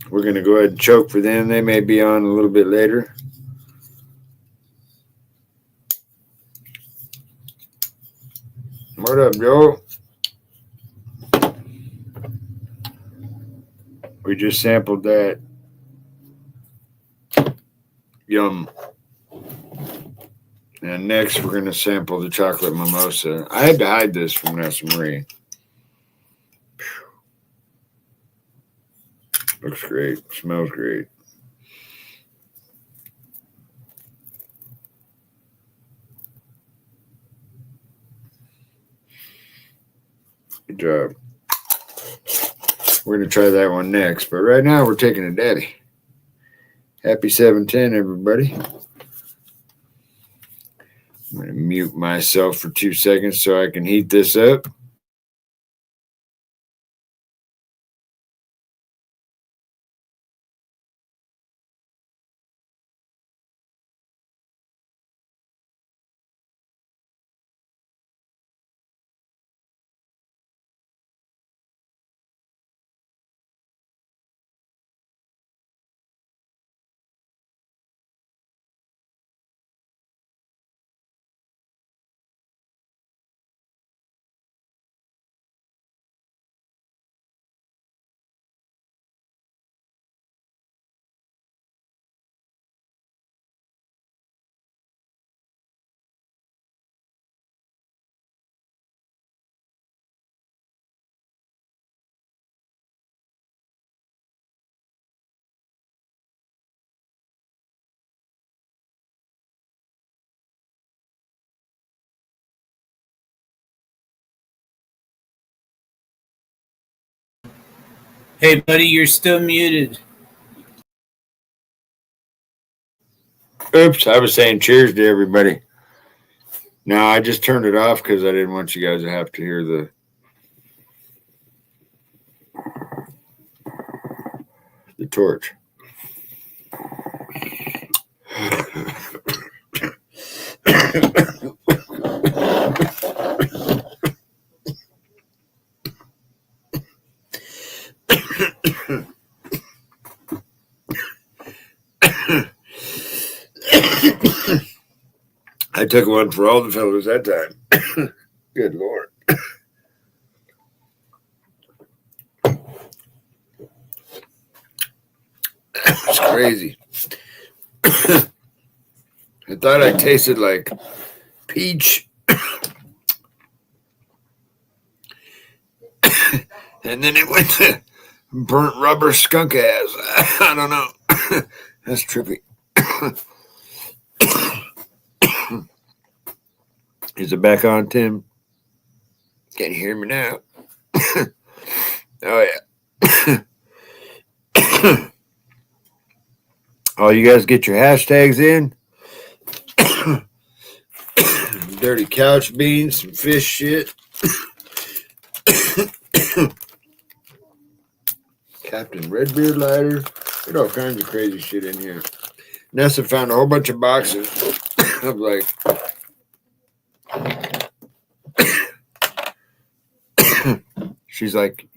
We're gonna go ahead and choke for them. They may be on a little bit later. What up, Joe? We just sampled that. Yum. And next, we're going to sample the chocolate mimosa. I had to hide this from Nessa Marie. Looks great. Smells great. Good job. We're going to try that one next. But right now, we're taking a daddy. Happy 710, everybody. I'm going to mute myself for 2 seconds so I can heat this up. Hey, buddy, you're still muted. Oops, I was saying cheers to everybody. No, I just turned it off because I didn't want you guys to have to hear the torch. I took one for all the fellas that time. Good Lord. It's crazy. I thought I tasted like peach. And then it went to burnt rubber skunk ass. I don't know. That's trippy. Is it back on, Tim? Can you hear me now? Oh, yeah. Oh, you guys get your hashtags in? Dirty couch beans, some fish shit. Captain Redbeard lighter. There's all kinds of crazy shit in here. Nessa found a whole bunch of boxes. I'm like, she's like,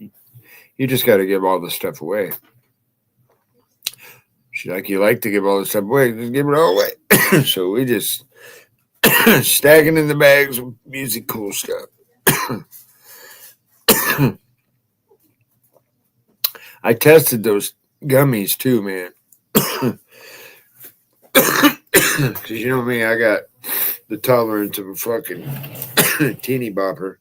you just got to give all this stuff away. She's like, you like to give all this stuff away, just give it all away. So we just stacking in the bags with music cool stuff. I tested those gummies too, man. Because you know me, I got the tolerance of a fucking teeny bopper.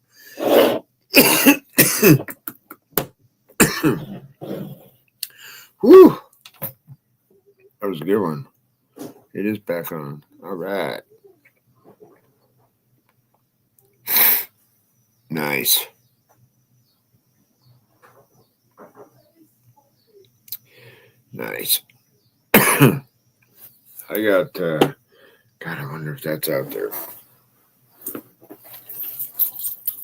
Whew. That was a good one. It is back on. All right. Nice. Nice. I got, God, I wonder if that's out there.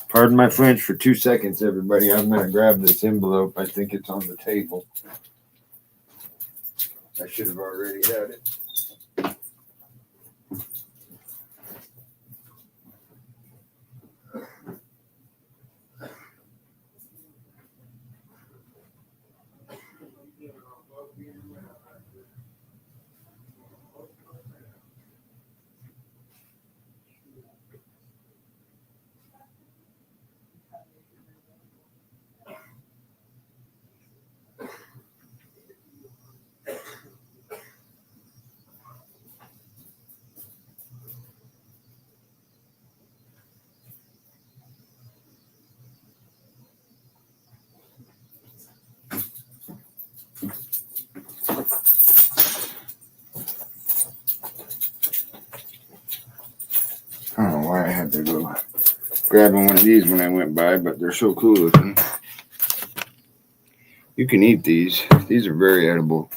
Pardon my French for 2 seconds, everybody. I'm going to grab this envelope. I think it's on the table. I should have already had it. I don't know why I had to go grabbing one of these when I went by, but they're so cool looking. You can eat these. These are very edible.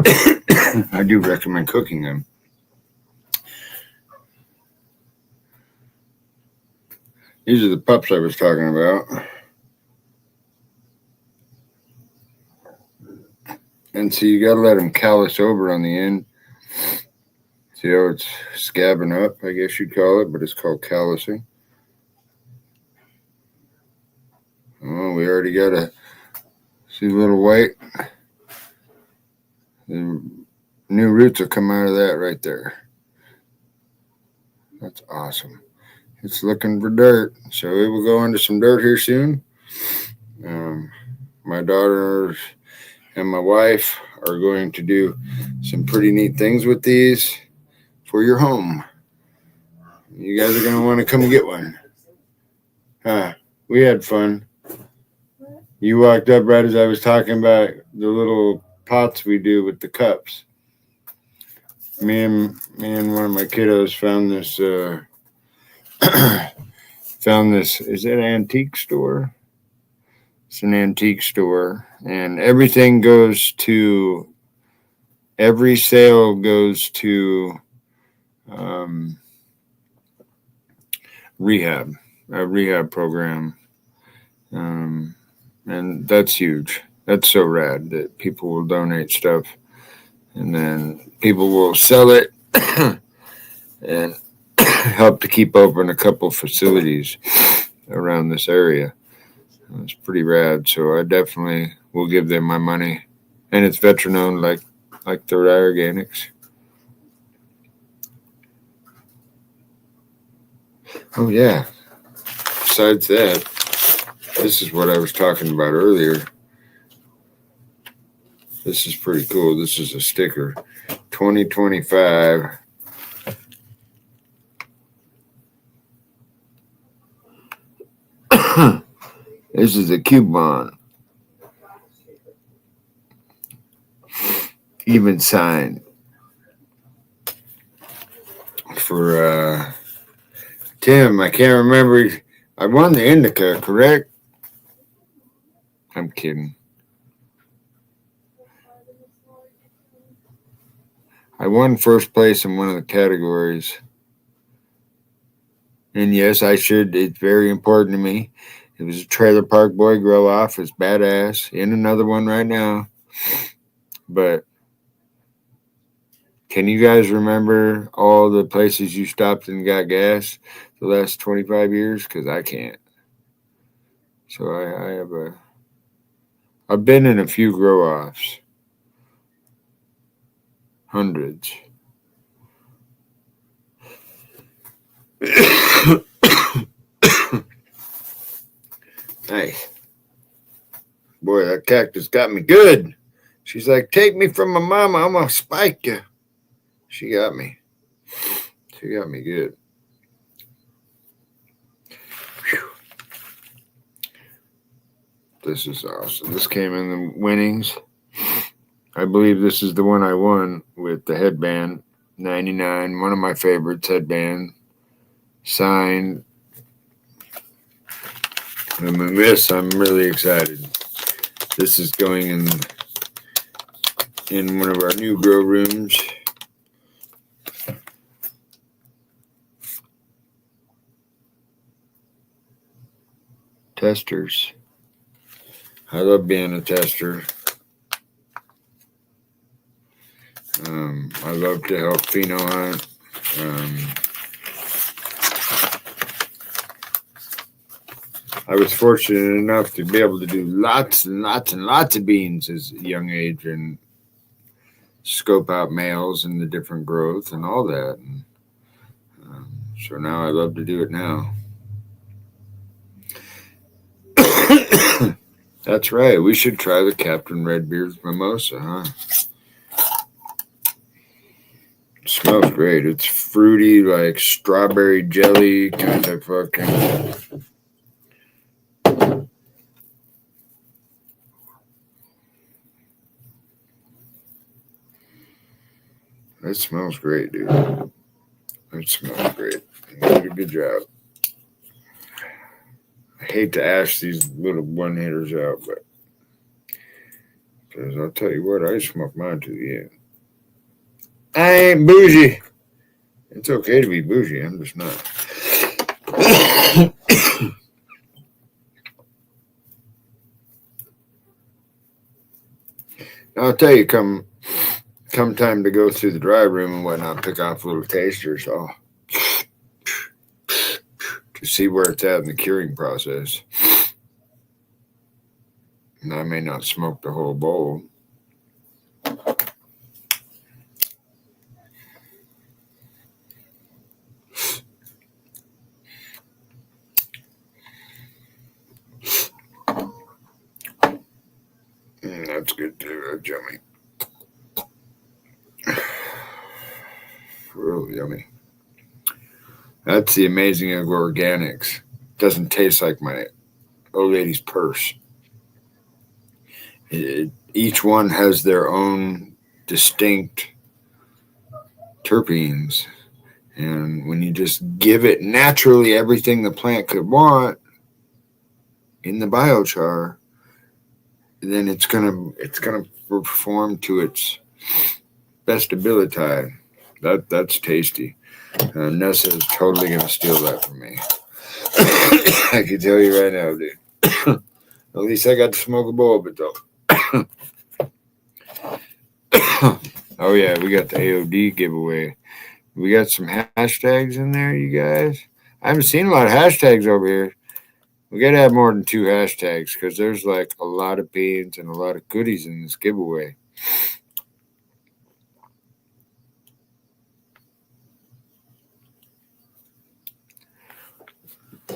I do recommend cooking them. These are the pups I was talking about. And so you got to let them callus over on the end. See how it's scabbing up, I guess you'd call it, but it's called callusing. Oh, we already got a, see the little white? The new roots will come out of that right there. That's awesome. It's looking for dirt, so it will go into some dirt here soon. My daughter and my wife are going to do some pretty neat things with these for your home. You guys are going to want to come and get one. We had fun. You walked up right as I was talking about the little pots we do with the cups. Me and one of my kiddos found this is it an antique store? It's an antique store, and every sale goes to rehab, a rehab program. And that's huge. That's so rad that people will donate stuff and then people will sell it and help to keep open a couple facilities around this area. It's pretty rad. So I definitely will give them my money. And it's veteran owned like Third Eye Organics. Oh yeah. Besides that, this is what I was talking about earlier. This is pretty cool. This is a sticker. 2025. This is a coupon. Even signed. For Tim, I can't remember. I won the Indica, correct? I'm kidding. I won first place in one of the categories. And yes, I should. It's very important to me. It was a Trailer Park Boy Grow Off. It's badass. In another one right now. But can you guys remember all the places you stopped and got gas the last 25 years? Because I can't. So I've been in a few grow-offs. Hundreds. Nice. Boy, that cactus got me good. She's like, take me from my mama. I'm going to spike you. She got me. She got me good. Whew. This is awesome. This came in the winnings. I believe this is the one I won with the headband. 99. One of my favorites, headband. Signed. And with this, I'm really excited. This is going in one of our new grow rooms. Testers. I love being a tester. I love to help pheno hunt. I was fortunate enough to be able to do lots and lots and lots of beans as a young age and scope out males and the different growth and all that. And, so now I love to do it now. That's right. We should try the Captain Redbeard's mimosa, huh? It smells great. It's fruity, like strawberry jelly, kind of fucking. That smells great, dude. That smells great. You did a good job. I hate to ash these little one hitters out, but because I'll tell you what, I smoke mine to the end. I ain't bougie. It's okay to be bougie. I'm just not. I'll tell you, come time to go through the dry room and whatnot, pick off little tasters to see where it's at in the curing process. And I may not smoke the whole bowl. That's good too. That's yummy. Real yummy. That's the amazing of organics. Doesn't taste like my old lady's purse. Each one has their own distinct terpenes. And when you just give it naturally everything the plant could want in the biochar, then it's gonna perform to its best ability. That's tasty. Nessa is totally gonna steal that from me. I can tell you right now, dude. At least I got to smoke a bowl of it though. Oh yeah, we got the AOD giveaway. We got some hashtags in there, you guys. I haven't seen a lot of hashtags over here. We gotta have more than 2 hashtags because there's like a lot of beans and a lot of goodies in this giveaway.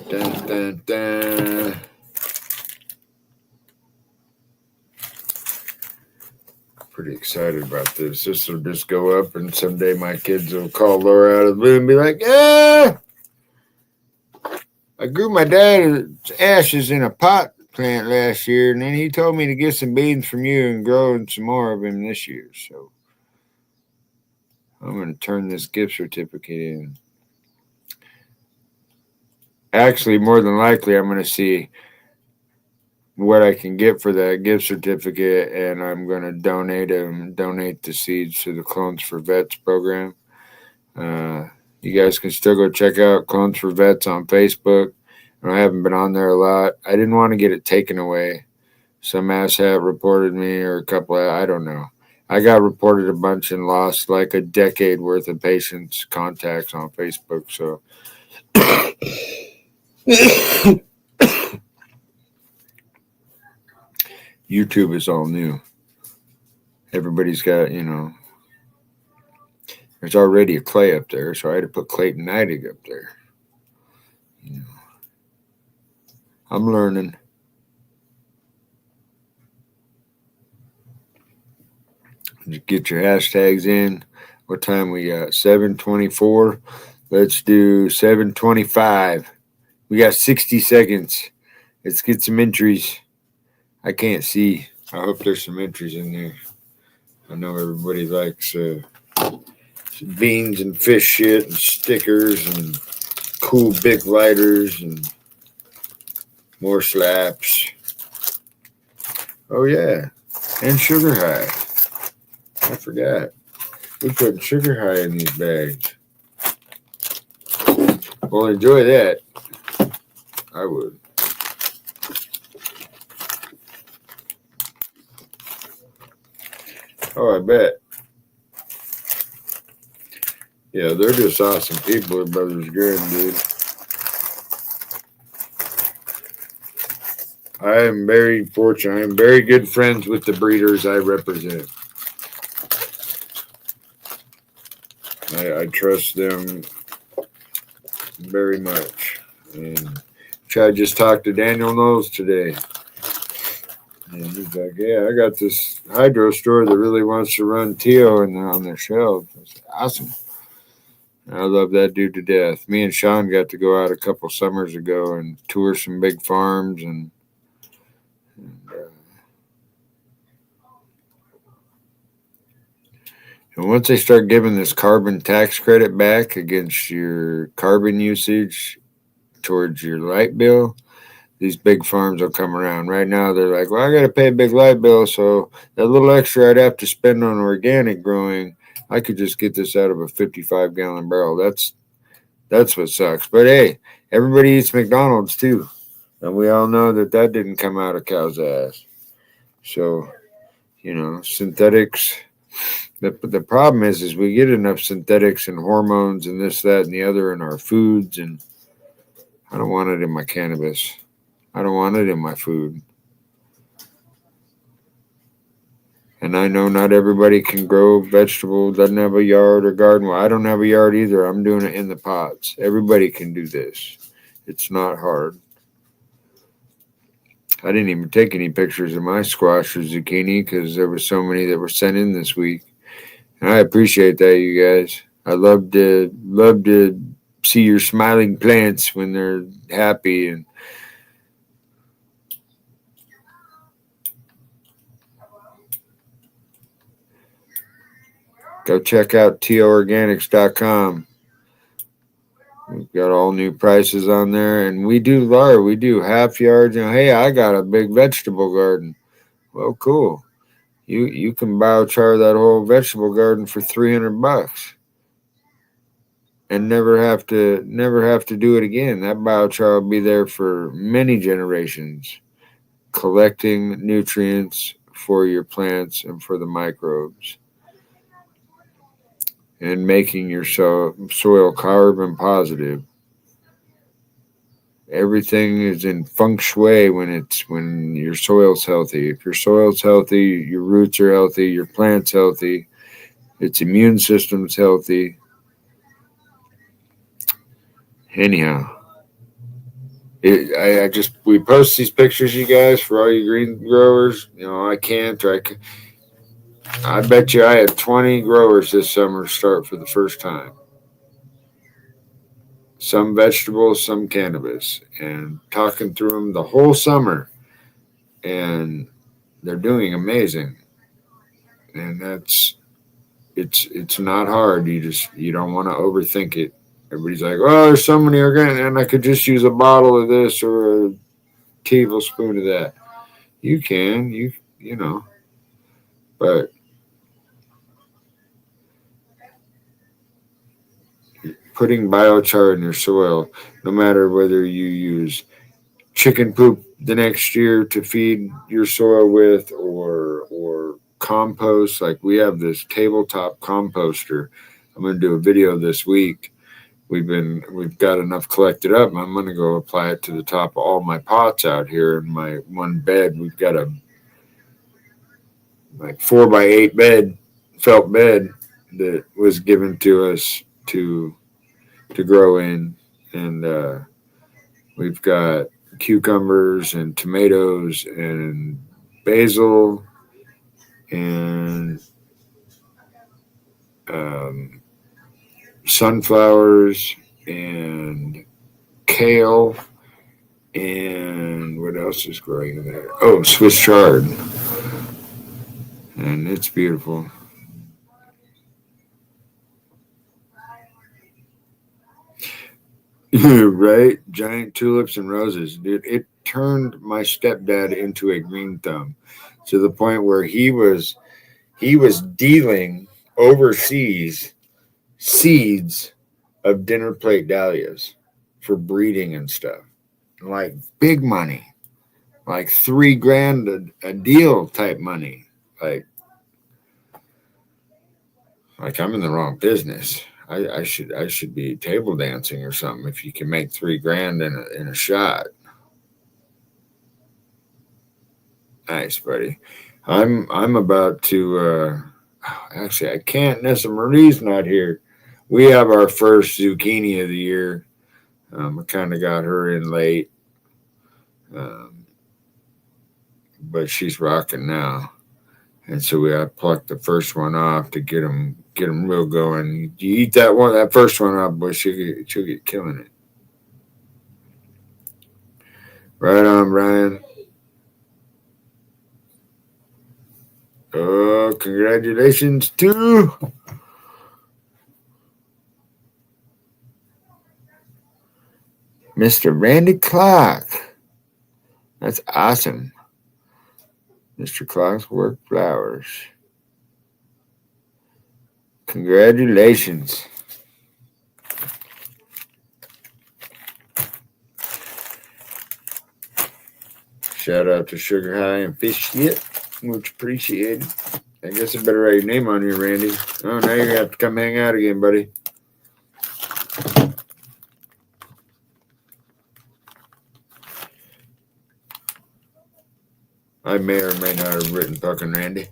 Dun, dun, dun. Pretty excited about this. This will just go up, and someday my kids will call Laura out of the blue and be like, "Yeah, I grew my dad's ashes in a pot plant last year, and then he told me to get some beans from you and grow some more of them this year." So I'm going to turn this gift certificate in. Actually, more than likely, I'm going to see what I can get for that gift certificate, and I'm going to donate the seeds to the Clones for Vets program. You guys can still go check out Clones for Vets on Facebook. I haven't been on there a lot. I didn't want to get it taken away. Some asshat reported me, or a couple of, I don't know. I got reported a bunch and lost like a decade worth of patients' contacts on Facebook. So YouTube is all new. Everybody's got, there's already a Clay up there, so I had to put Clayton Neidigh up there. I'm learning. Get your hashtags in. What time we got? 7:24. Let's do 7:25. We got 60 seconds. Let's get some entries. I can't see. I hope there's some entries in there. I know everybody likes beans and fish shit and stickers and cool big lighters and more slaps. Oh yeah, and sugar high. I forgot. We put sugar high in these bags. Well, enjoy that. I would. Oh, I bet. Yeah, they're just awesome people at Brothers Grimm, dude. I am very fortunate. I am very good friends with the breeders I represent. I trust them very much. And I just talked to Daniel Knowles today. And he's like, yeah, I got this hydro store that really wants to run Tio on their shelves. I said, awesome. I love that dude to death. Me and Sean got to go out a couple summers ago and tour some big farms and once they start giving this carbon tax credit back against your carbon usage towards your light bill, these big farms will come around. Right now, they're like, well, I got to pay a big light bill, so that little extra I'd have to spend on organic growing, I could just get this out of a 55-gallon barrel. That's what sucks. But hey, everybody eats McDonald's too, and we all know that didn't come out of cow's ass. So, synthetics. The problem is we get enough synthetics and hormones and this, that, and the other in our foods, and I don't want it in my cannabis. I don't want it in my food. And I know not everybody can grow vegetables, doesn't have a yard or garden. Well, I don't have a yard either. I'm doing it in the pots. Everybody can do this. It's not hard. I didn't even take any pictures of my squash or zucchini because there were so many that were sent in this week. And I appreciate that, you guys. I love to see your smiling plants when they're happy. And go check out toorganics.com. We've got all new prices on there, and we do half yards. Hey, I got a big vegetable garden. Well, cool. You can biochar that whole vegetable garden for $300 and never have to do it again. That biochar will be there for many generations, collecting nutrients for your plants and for the microbes, and making your soil carbon positive. Everything is in feng shui when your soil's healthy. If your soil's healthy, your roots are healthy, your plant's healthy, its immune system's healthy. Anyhow, we post these pictures, you guys, for all you green growers. I can't. I bet you I had 20 growers this summer start for the first time. Some vegetables, some cannabis, and talking through them the whole summer, and they're doing amazing. And it's not hard. You don't want to overthink it. Everybody's like, oh, there's so many organic, and I could just use a bottle of this or a tablespoon of that. You can, but putting biochar in your soil, no matter whether you use chicken poop the next year to feed your soil with, or compost, like we have this tabletop composter. I'm going to do a video this week. We've got enough collected up. I'm going to go apply it to the top of all my pots out here in my one bed. We've got a like 4x8 felt bed that was given to us to grow in, and we've got cucumbers and tomatoes and basil and sunflowers and kale, and what else is growing in there? Oh, Swiss chard, and it's beautiful. Right? Giant tulips and roses. Dude, it turned my stepdad into a green thumb to the point where he was dealing overseas seeds of dinner plate dahlias for breeding and stuff. Like big money. Like $3,000 a deal type money. Like I'm in the wrong business. I should be table dancing or something if you can make $3,000 in a shot. Nice, buddy. I'm about to actually I can't. Nessa Marie's not here. We have our first zucchini of the year. I kind of got her in late, but she's rocking now. And so I plucked the first one off to get them real going. You eat that first one off, boy, she'll get killing it. Right on, Brian. Oh, congratulations to Mr. Randy Clark. That's awesome. Mr. Clark's work flowers. Congratulations. Shout out to Sugar High and Fish Yet. Much appreciated. I guess I better write your name on here, Randy. Oh, now you're going to have to come hang out again, buddy. I may or may not have written fucking Randy.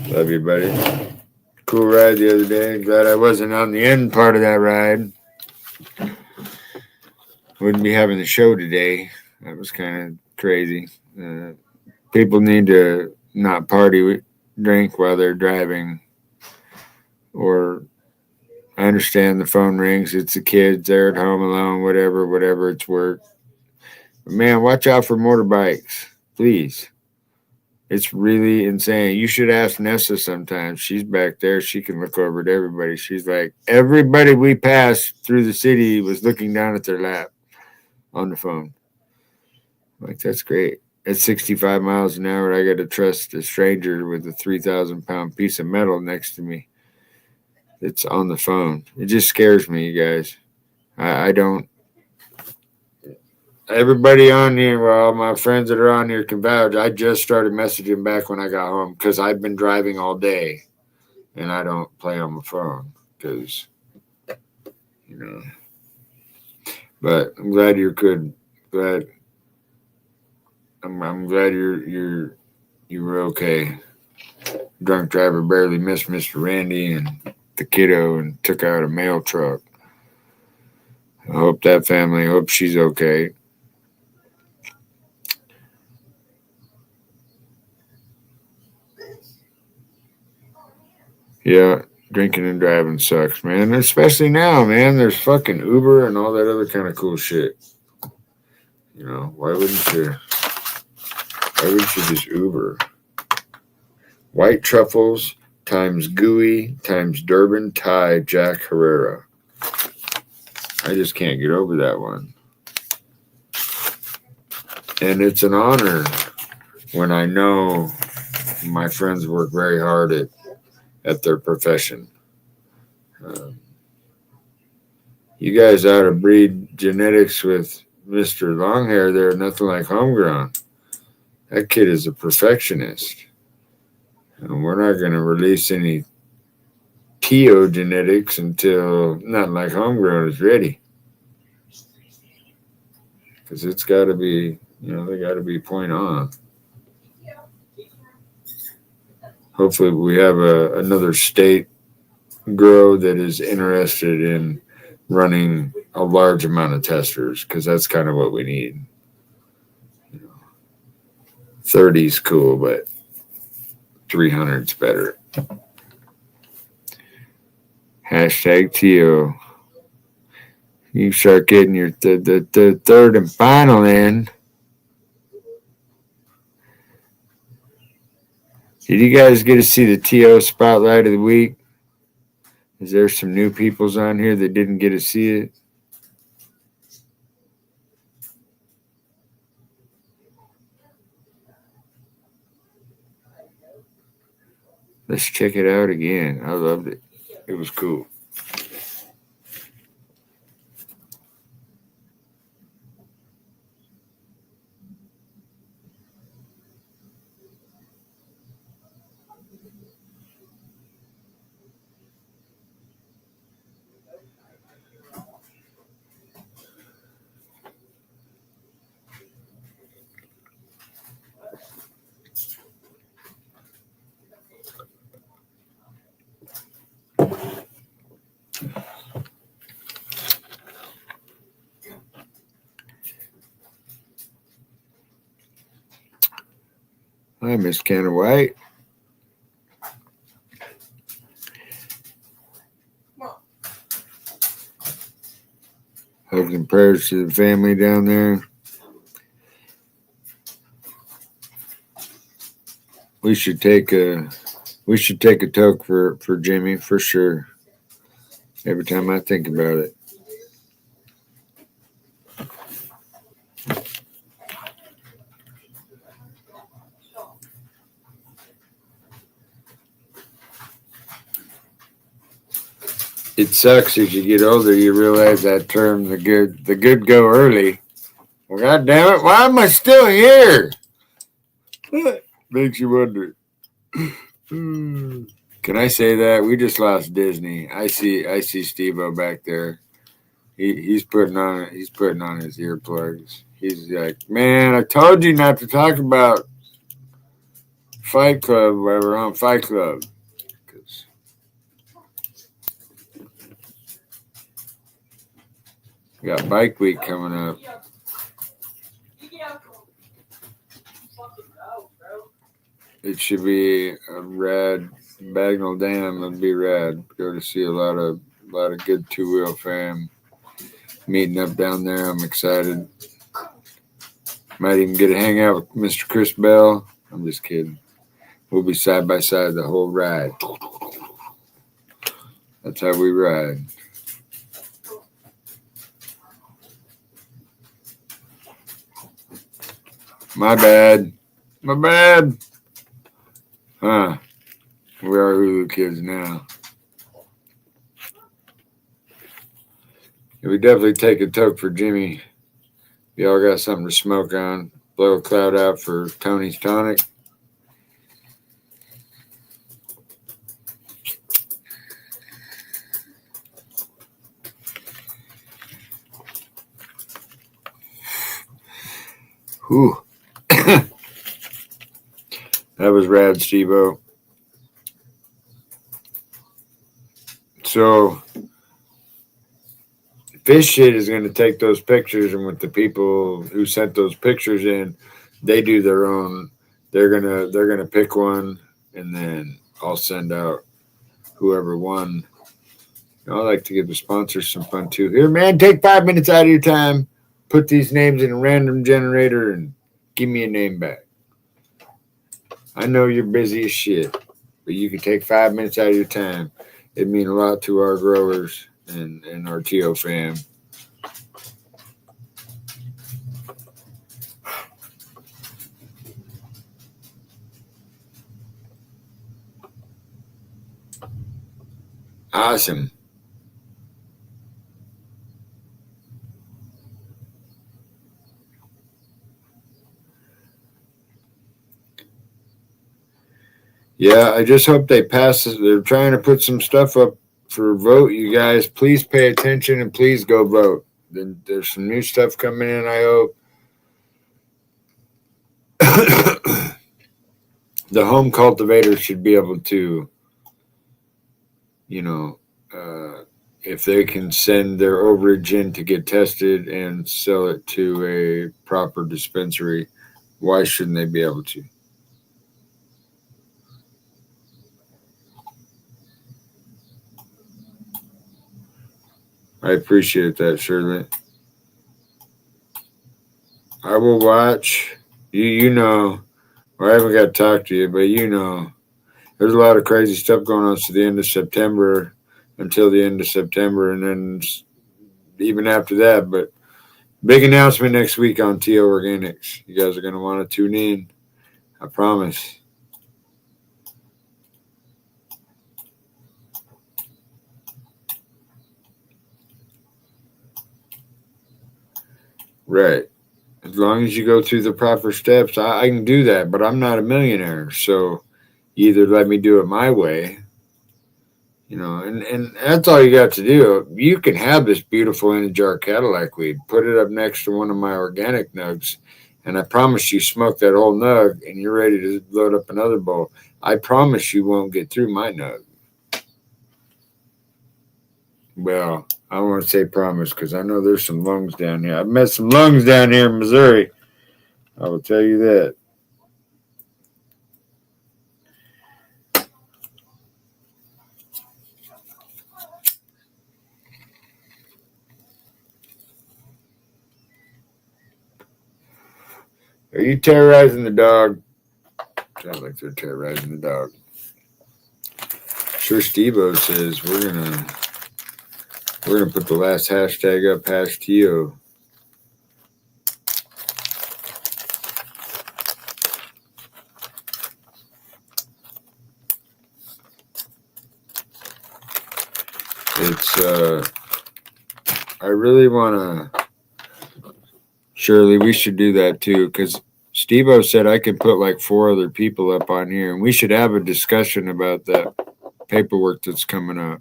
Love you, buddy. Cool ride the other day. Glad I wasn't on the end part of that ride. Wouldn't be having the show today. That was kind of crazy. People need to not drink while they're driving. Or I understand the phone rings. It's the kids. They're at home alone. Whatever. It's work. But man, watch out for motorbikes, please. It's really insane. You should ask Nessa sometimes. She's back there. She can look over at everybody. She's like, everybody we passed through the city was looking down at their lap on the phone. Like, that's great. At 65 miles an hour, I got to trust a stranger with a 3,000-pound piece of metal next to me. It's on the phone. It just scares me, you guys. I don't. Everybody on here, well, my friends that are on here can vouch. I just started messaging back when I got home because I've been driving all day, and I don't play on my phone because, you know. But I'm glad you're good. Glad. I'm glad you were okay. Drunk driver barely missed Mr. Randy and the kiddo and took out a mail truck. I hope that family. Hope she's okay. Yeah, drinking and driving sucks, man. Especially now, man. There's fucking Uber and all that other kind of cool shit. You know, why wouldn't you? Why wouldn't you just Uber? White truffles times gooey times Durban Thai Jack Herrera. I just can't get over that one. And it's an honor when I know my friends work very hard at their profession. You guys ought to breed genetics with Mr. Longhair there, nothing like homegrown. That kid is a perfectionist. And we're not going to release any TO genetics until nothing like homegrown is ready. Because it's got to be, they got to be point on. Hopefully we have another state grow that is interested in running a large amount of testers, because that's kind of what we need. 30's cool, but 300's better. Hashtag TO. You start getting your the third and final in. Did you guys get to see the TO Spotlight of the Week? Is there some new peoples on here that didn't get to see it? Let's check it out again. I loved it. It was cool. Hi, Miss Canna White. Hugs and prayers to the family down there. We should take a toke for Jimmy for sure. Every time I think about it. It sucks as you get older, you realize that term, the good go early. Well, God damn it, why am I still here? Makes you wonder. Can I say that? We just lost Disney. I see Steve-O back there. He's putting on his earplugs. He's like, man, I told you not to talk about Fight Club while we're on Fight Club. We got Bike Week coming up. It should be a rad. Bagnell Dam would be rad. Go to see a lot of good two-wheel fam meeting up down there. I'm excited. Might even get to hang out with Mr. Chris Bell. I'm just kidding. We'll be side by side the whole ride. That's how we ride. My bad. My bad. Huh. We are Hulu kids now. We definitely take a toke for Jimmy. Y'all got something to smoke on. Blow a cloud out for Tony's Tonic. Whew. That was rad, Steve-O. So, Fish Shit is going to take those pictures, and with the people who sent those pictures in, they do their own. They're gonna pick one, and then I'll send out whoever won. I like to give the sponsors some fun too. Here, man, take 5 minutes out of your time, put these names in a random generator, and give me a name back. I know you're busy as shit, but you can take 5 minutes out of your time. It'd mean a lot to our growers and our TO fam. Awesome. Yeah, I just hope they pass this. They're trying to put some stuff up for vote. You guys, please pay attention and please go vote. There's some new stuff coming in, I hope. The home cultivators should be able to, if they can send their overage in to get tested and sell it to a proper dispensary, why shouldn't they be able to? I appreciate that, Shirley. I will watch. You know, I haven't got to talk to you, but there's a lot of crazy stuff going on to the end of September, until the end of September, and then even after that. But big announcement next week on TO Organics. You guys are going to want to tune in. I promise. Right. As long as you go through the proper steps, I can do that, but I'm not a millionaire. So either let me do it my way, and that's all you got to do. You can have this beautiful in a jar Cadillac weed, put it up next to one of my organic nugs, and I promise you smoke that whole nug and you're ready to load up another bowl. I promise you won't get through my nug. Well, I don't want to say promise because I know there's some lungs down here. I've met some lungs down here in Missouri. I will tell you that. Are you terrorizing the dog? Sounds like they're terrorizing the dog. Sure, Steve-O says we're gonna put the last hashtag up, #TO. It's I really wanna, Shirley, we should do that too, because Steve-O said I could put like 4 other people up on here, and we should have a discussion about that paperwork that's coming up.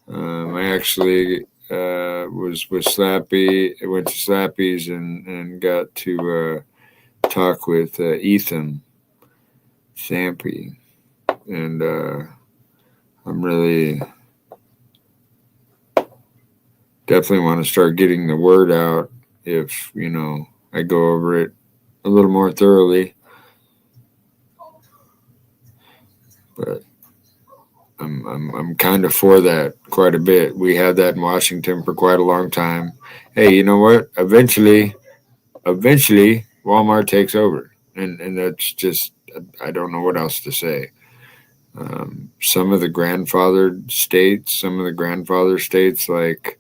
I actually was with Slappy. I went to Slappy's and got to talk with Ethan Sampy, and I'm really definitely want to start getting the word out. If I go over it a little more thoroughly, but I'm kind of for that quite a bit. We had that in Washington for quite a long time. Hey, you know what? Eventually, Walmart takes over, and that's just, I don't know what else to say. Some of the grandfather states like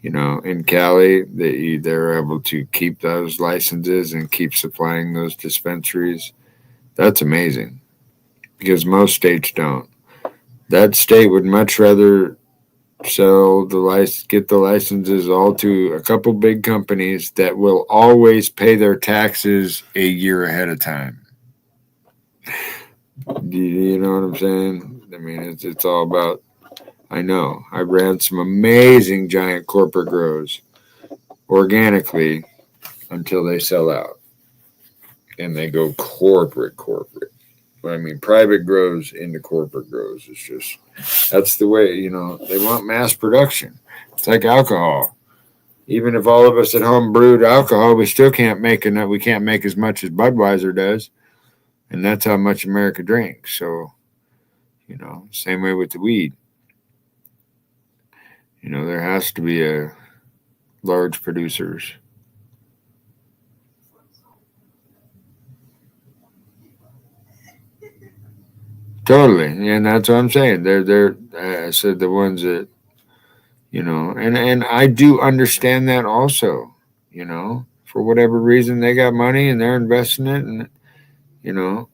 in Cali, they're able to keep those licenses and keep supplying those dispensaries. That's amazing because most states don't. That state would much rather get the licenses all to a couple big companies that will always pay their taxes a year ahead of time. Do you know what I'm saying? I mean, it's all about. I know. I ran some amazing giant corporate grows organically until they sell out and they go corporate. I mean, private grows into corporate grows. It's just, that's the way, they want mass production. It's like alcohol. Even if all of us at home brewed alcohol, we still can't make enough. We can't make as much as Budweiser does. And that's how much America drinks. So, same way with the weed. There has to be a large producers. Totally, and that's what I'm saying. They're I said the ones that and I do understand that also. For whatever reason they got money and they're investing it, and you know,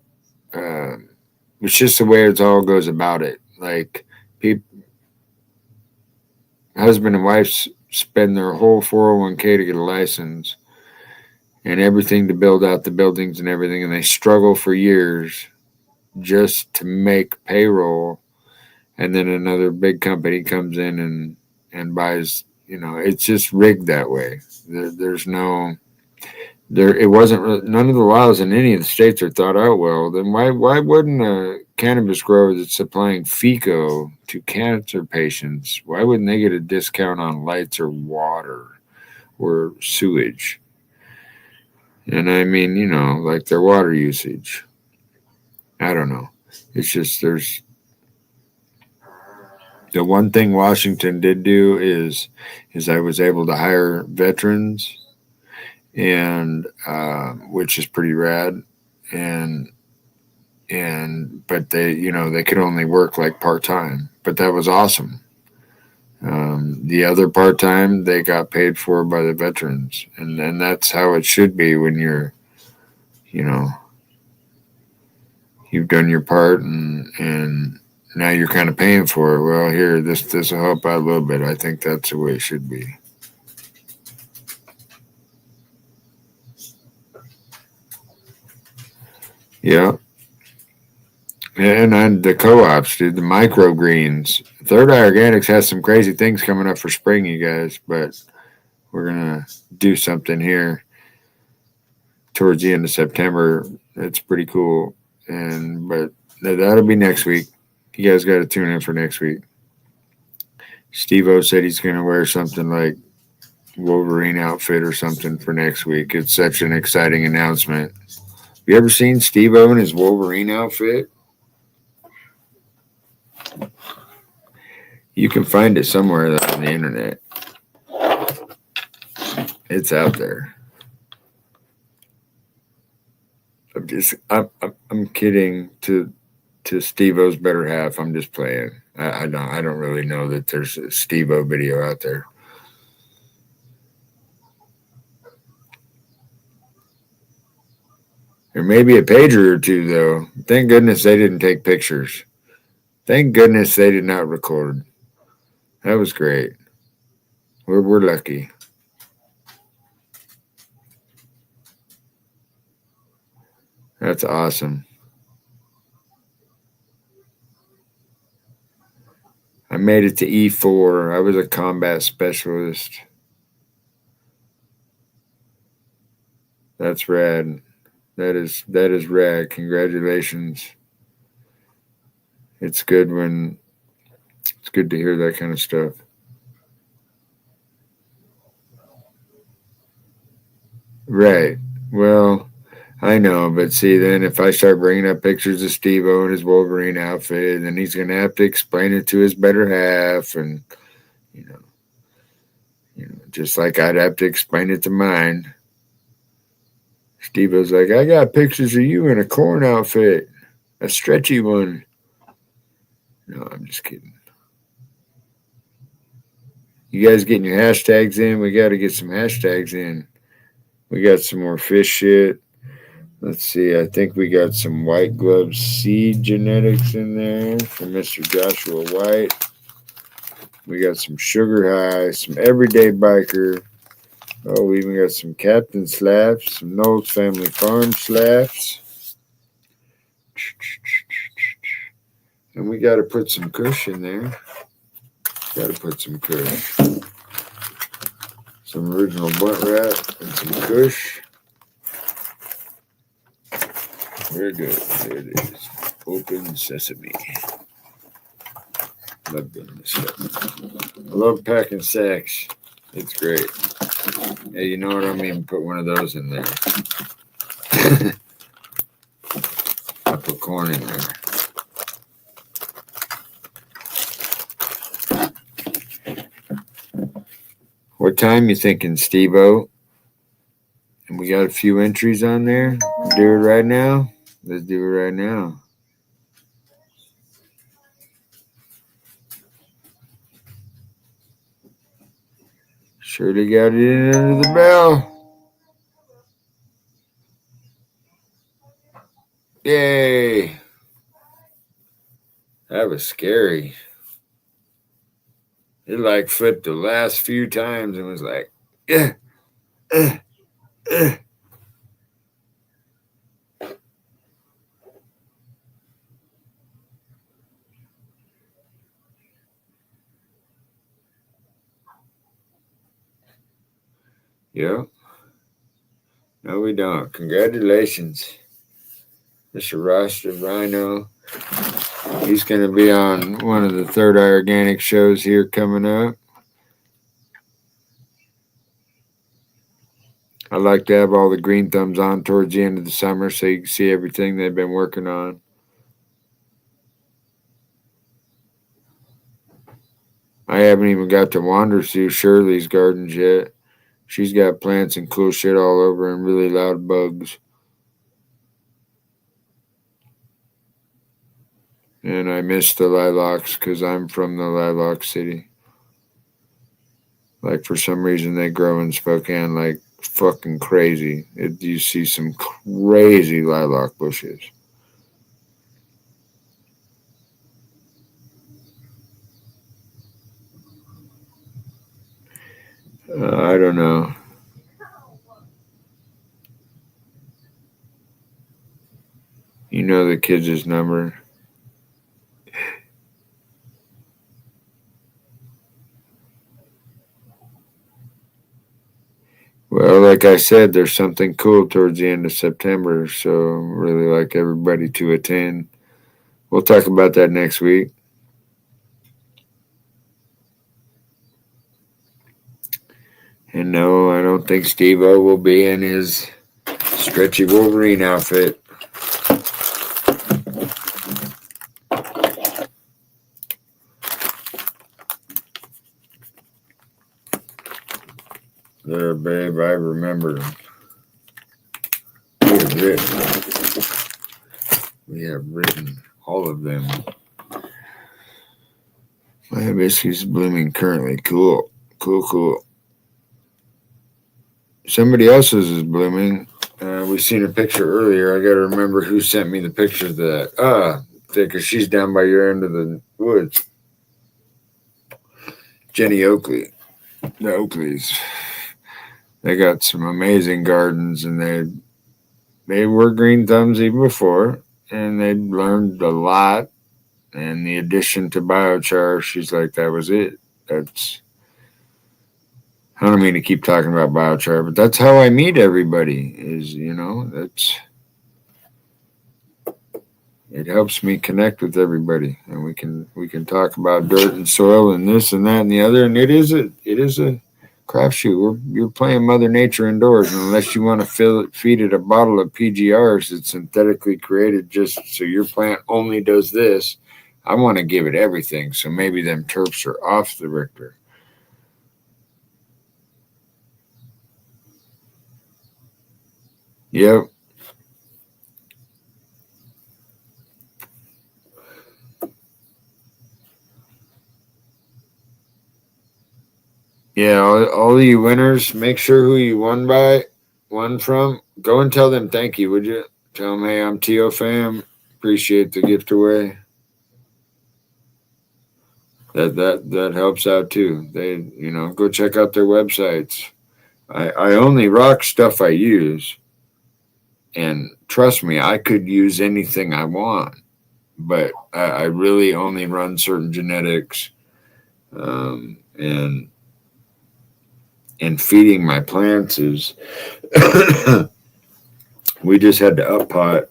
uh, it's just the way it all goes about it. Like people, husband and wife spend their whole 401k to get a license and everything to build out the buildings and everything, and they struggle for years just to make payroll, and then another big company comes in and buys. It's just rigged that way. There's no there. It wasn't none of the laws in any of the states are thought out well. Then why wouldn't a cannabis grower that's supplying FICO to cancer patients, why wouldn't they get a discount on lights or water or sewage? And I mean, like their water usage. I don't know. It's just there's the one thing Washington did do is I was able to hire veterans, and which is pretty rad, and but they could only work like part-time, but that was awesome. The other part-time they got paid for by the veterans, and that's how it should be when you've done your part, and now you're kind of paying for it. Well, here, this will help out a little bit. I think that's the way it should be. Yeah. And the co-ops, dude, the microgreens. Third Eye Organics has some crazy things coming up for spring, you guys, but we're going to do something here towards the end of September. It's pretty cool. But that'll be next week. You guys got to tune in for next week. Steve-O said he's going to wear something like Wolverine outfit or something for next week. It's such an exciting announcement. Have you ever seen Steve-O in his Wolverine outfit? You can find it somewhere on the internet. It's out there. I'm kidding to Steve-O's better half. I'm just playing. I don't really know that there's a Steve-O video out there. There may be a pager or two, though. Thank goodness they didn't take pictures. Thank goodness they did not record. That was great. We're lucky. That's awesome. I made it to E4. I was a combat specialist. That's rad. That is rad. Congratulations. It's good to hear that kind of stuff. Right. Well, I know, but see, then if I start bringing up pictures of Steve-O in his Wolverine outfit, then he's going to have to explain it to his better half, and just like I'd have to explain it to mine. Steve-O's like, I got pictures of you in a corn outfit, a stretchy one. No, I'm just kidding. You guys getting your hashtags in? We got to get some hashtags in. We got some more fish shit. Let's see. I think we got some White Glove seed genetics in there from Mr. Joshua White. We got some Sugar High, some Everyday Biker. Oh, we even got some Captain Slaps, some Knowles Family Farm Slaps. And we got to put some Kush in there. Got to put some Kush. Some original Bunt Rat and some Kush. Very good. There it is. Open sesame. Love doing this stuff. I love packing sacks. It's great. Hey, you know what? I'm even put one of those in there. I put corn in there. What time you thinking, Steve-O? And we got a few entries on there. Do it right now. Let's do it right now. Surely got it in under the bell. Yay. That was scary. It like flipped the last few times and was like, yeah, uh. Yep. No, we don't. Congratulations, Mr. Roster Rhino. He's going to be on one of the Third Eye Organic shows here coming up. I like to have all the green thumbs on towards the end of the summer so you can see everything they've been working on. I haven't even got to wander through Shirley's gardens yet. She's got plants and cool shit all over and really loud bugs. And I miss the lilacs because I'm from the lilac city. Like, for some reason, they grow in Spokane like fucking crazy. You see some crazy lilac bushes. I don't know. You know the kids' number. Well, like I said, there's something cool towards the end of September, so really like everybody to attend. We'll talk about that next week. And no, I don't think Steve-O will be in his stretchy Wolverine outfit. There, babe, I remember. We have written all of them. My hibiscus is blooming currently. Cool. Cool. Somebody else's is blooming. We seen a picture earlier. I got to remember who sent me the picture of that. Because she's down by your end of the woods. Jenny Oakley. The Oakleys. They got some amazing gardens, and they were green thumbs even before, and they learned a lot. And the addition to biochar, she's like, that was it. I don't mean to keep talking about biochar, but that's how I meet everybody is, it helps me connect with everybody, and we can talk about dirt and soil and this and that and the other. And it is a crapshoot. You're playing Mother Nature indoors, and unless you want to feed it a bottle of PGRs that's synthetically created just so your plant only does this, I want to give it everything. So maybe them terps are off the Richter. Yep. Yeah, all you winners, make sure who you won from. Go and tell them thank you, would you? Tell them, hey, I'm TO fam. Appreciate the gift away. That helps out too. They go check out their websites. I only rock stuff I use, and trust me, I could use anything I want, but I really only run certain genetics, and feeding my plants is we just had to up pot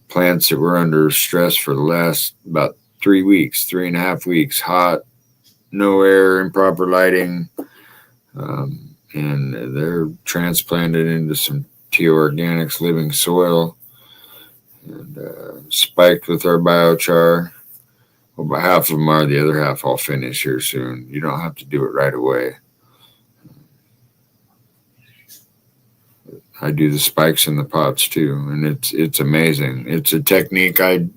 plants that were under stress for the last about 3 weeks, 3.5 weeks, hot, no air, improper lighting, and they're transplanted into some TO Organics living soil and spiked with our biochar. Well, about half of them are. The other half I'll finish here soon. You don't have to do it right away. I do the spikes in the pots too, and it's amazing. It's a technique I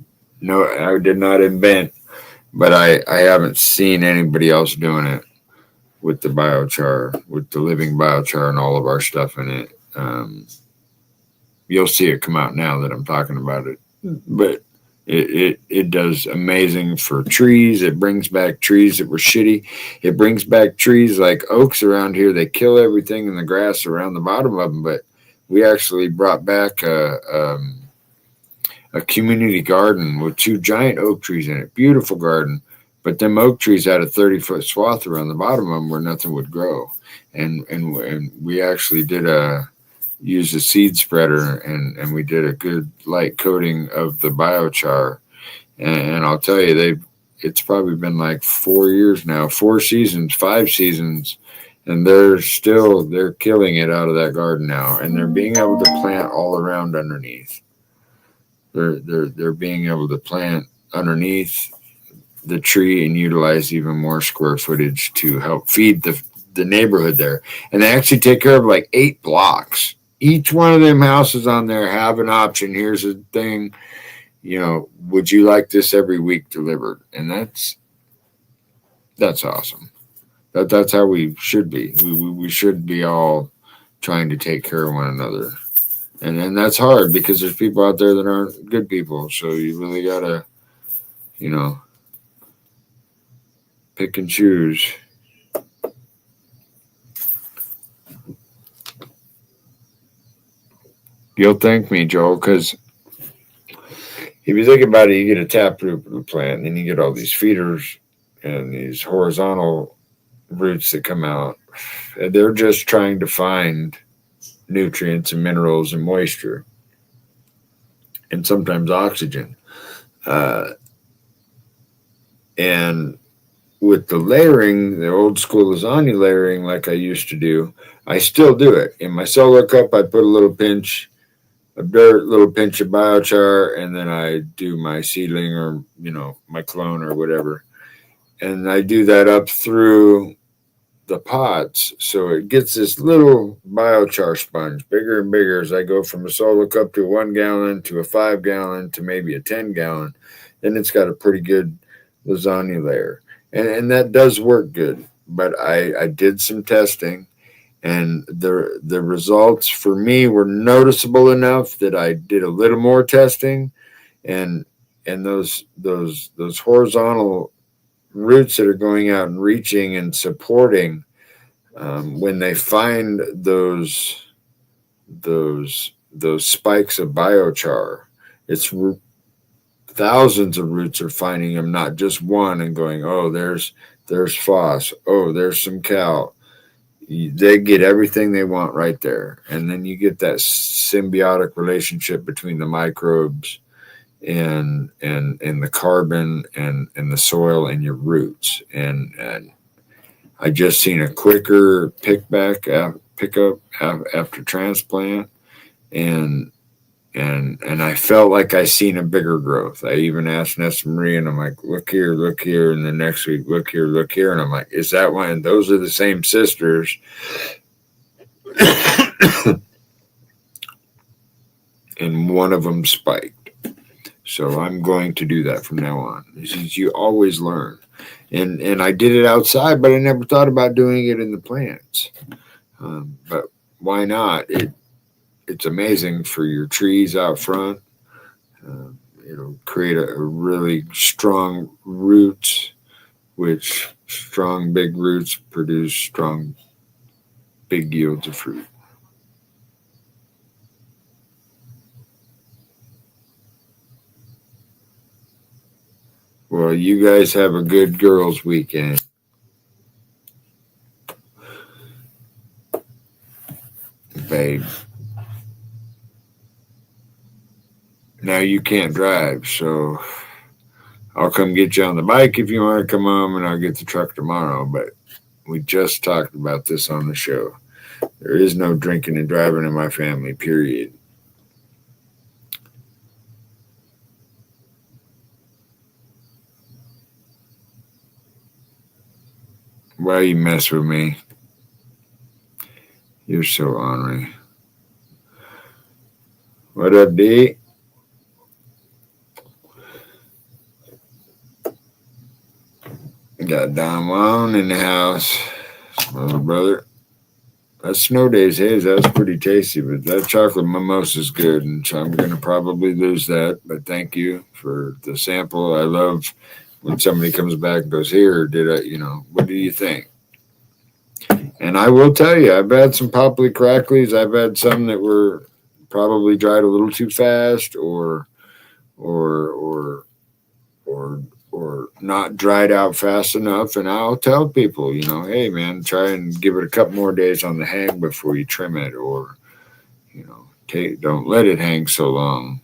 did not invent, but I haven't seen anybody else doing it with the biochar, with the living biochar and all of our stuff in it. You'll see it come out now that I'm talking about it, but it does amazing for trees. It brings back trees that were shitty. It brings back trees like oaks around here. They kill everything in the grass around the bottom of them, but we actually brought back a community garden with 2 giant oak trees in it. Beautiful garden. But them oak trees had a 30-foot swath around the bottom of them where nothing would grow. And we actually used a seed spreader, and we did a good light coating of the biochar. And I'll tell you, it's probably been like 4 years now, 4 seasons, 5 seasons, and they're killing it out of that garden now, and they're being able to plant all around underneath. They're being able to plant underneath the tree and utilize even more square footage to help feed the neighborhood there. And they actually take care of like 8 blocks. Each one of them houses on there have an option. Here's a thing, would you like this every week delivered? And that's awesome. That's how we should be. We should be all trying to take care of one another. And that's hard because there's people out there that aren't good people. So you really got to, pick and choose. You'll thank me, Joel, because if you think about it, you get a taproot plant, and then you get all these feeders and these horizontal roots that come out. And they're just trying to find nutrients and minerals and moisture, and sometimes oxygen. And with the layering, the old school lasagna layering, like I used to do, I still do it. In my solo cup, I put a little pinch of dirt, little pinch of biochar, and then I do my seedling or, my clone or whatever. And I do that up through the pots. So it gets this little biochar sponge, bigger and bigger as I go from a solo cup to a 1 gallon to a 5 gallon to maybe a 10 gallon. Then it's got a pretty good lasagna layer. And that does work good. But I did some testing, and the results for me were noticeable enough that I did a little more testing, and those horizontal roots that are going out and reaching and supporting, when they find those spikes of biochar, it's thousands of roots are finding them, not just one, and going, oh, there's phos, oh, there's some cal. They get everything they want right there. And then you get that symbiotic relationship between the microbes and the carbon and the soil and your roots. And I just seen a quicker pickup after transplant, and I felt like I seen a bigger growth. I even asked Nessa Marie, and I'm like, look here, and the next week, look here, and I'm like, is that one? And those are the same sisters. And one of them spiked. So I'm going to do that from now on. You always learn. And I did it outside, but I never thought about doing it in the plants. But why not? It's amazing for your trees out front. It'll create a really strong roots, which strong big roots produce strong big yields of fruit. Well, you guys have a good girls' weekend. Babe. Now you can't drive, so I'll come get you on the bike if you want to come home, and I'll get the truck tomorrow. But we just talked about this on the show. There is no drinking and driving in my family, period. Why you mess with me? You're so ornery. What up, D? Got Don Juan in the house. Little brother. That Snow Days haze, that was pretty tasty, but that chocolate mimosa is good, and so I'm going to probably lose that. But thank you for the sample. I love when somebody comes back and goes, here, what do you think? And I will tell you, I've had some Poppy Cracklies. I've had some that were probably dried a little too fast or not dried out fast enough. And I'll tell people, hey man, try and give it a couple more days on the hang before you trim it, or don't let it hang so long.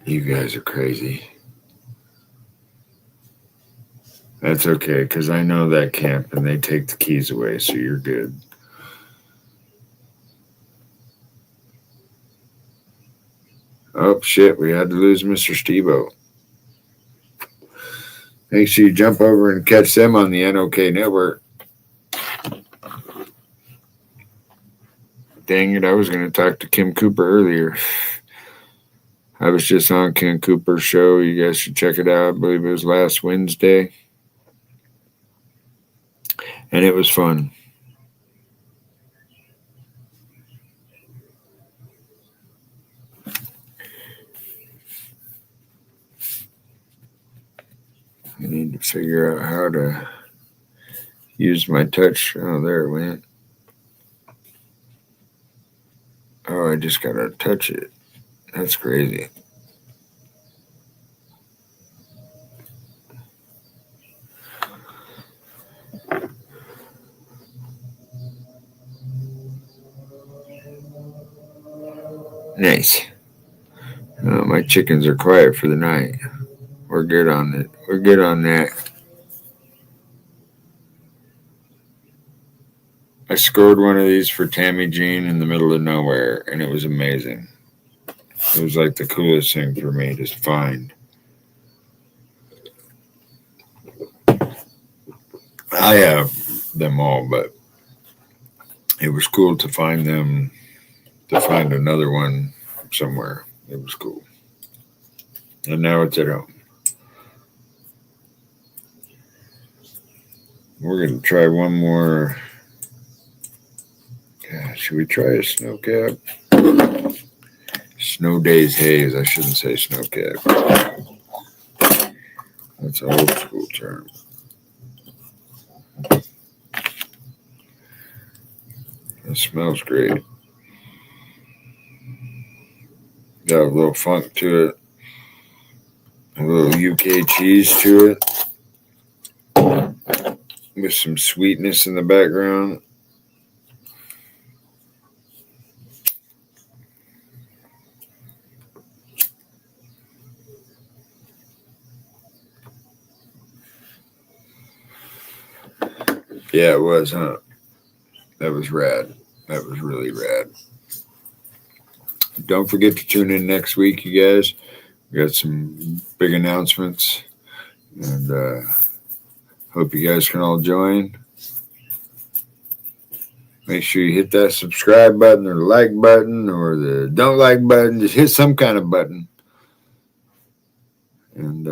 You guys are crazy. That's okay, because I know that camp and they take the keys away, so you're good. Oh, shit, we had to lose Mr. Steve-O. Make sure you jump over and catch them on the NOK network. Dang it, I was going to talk to Kim Cooper earlier. I was just on Kim Cooper's show. You guys should check it out. I believe it was last Wednesday. And it was fun. I need to figure out how to use my touch. Oh, there it went. Oh, I just got to touch it. That's crazy. Nice. Oh, my chickens are quiet for the night. We're good on it. We're good on that. I scored one of these for Tammy Jean in the middle of nowhere, and it was amazing. It was like the coolest thing for me to find. I have them all, but it was cool to find them, to find another one somewhere. It was cool. And now it's at home. We're going to try one more. Should we try a snow cap? Snow Days haze. I shouldn't say snow cap. That's an old school term. It smells great. Got a little funk to it. A little UK cheese to it. With some sweetness in the background. Yeah, it was, huh? That was rad. That was really rad. Don't forget to tune in next week, you guys. We got some big announcements. And hope you guys can all join. Make sure you hit that subscribe button or the like button or the don't like button. Just hit some kind of button. And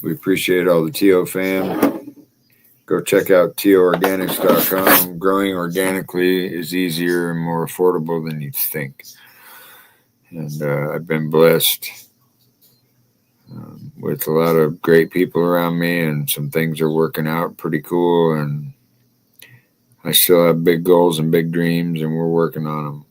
we appreciate all the TO fam. Go check out toorganics.com. Growing organically is easier and more affordable than you think. And I've been blessed with a lot of great people around me, and some things are working out pretty cool. And I still have big goals and big dreams, and we're working on them.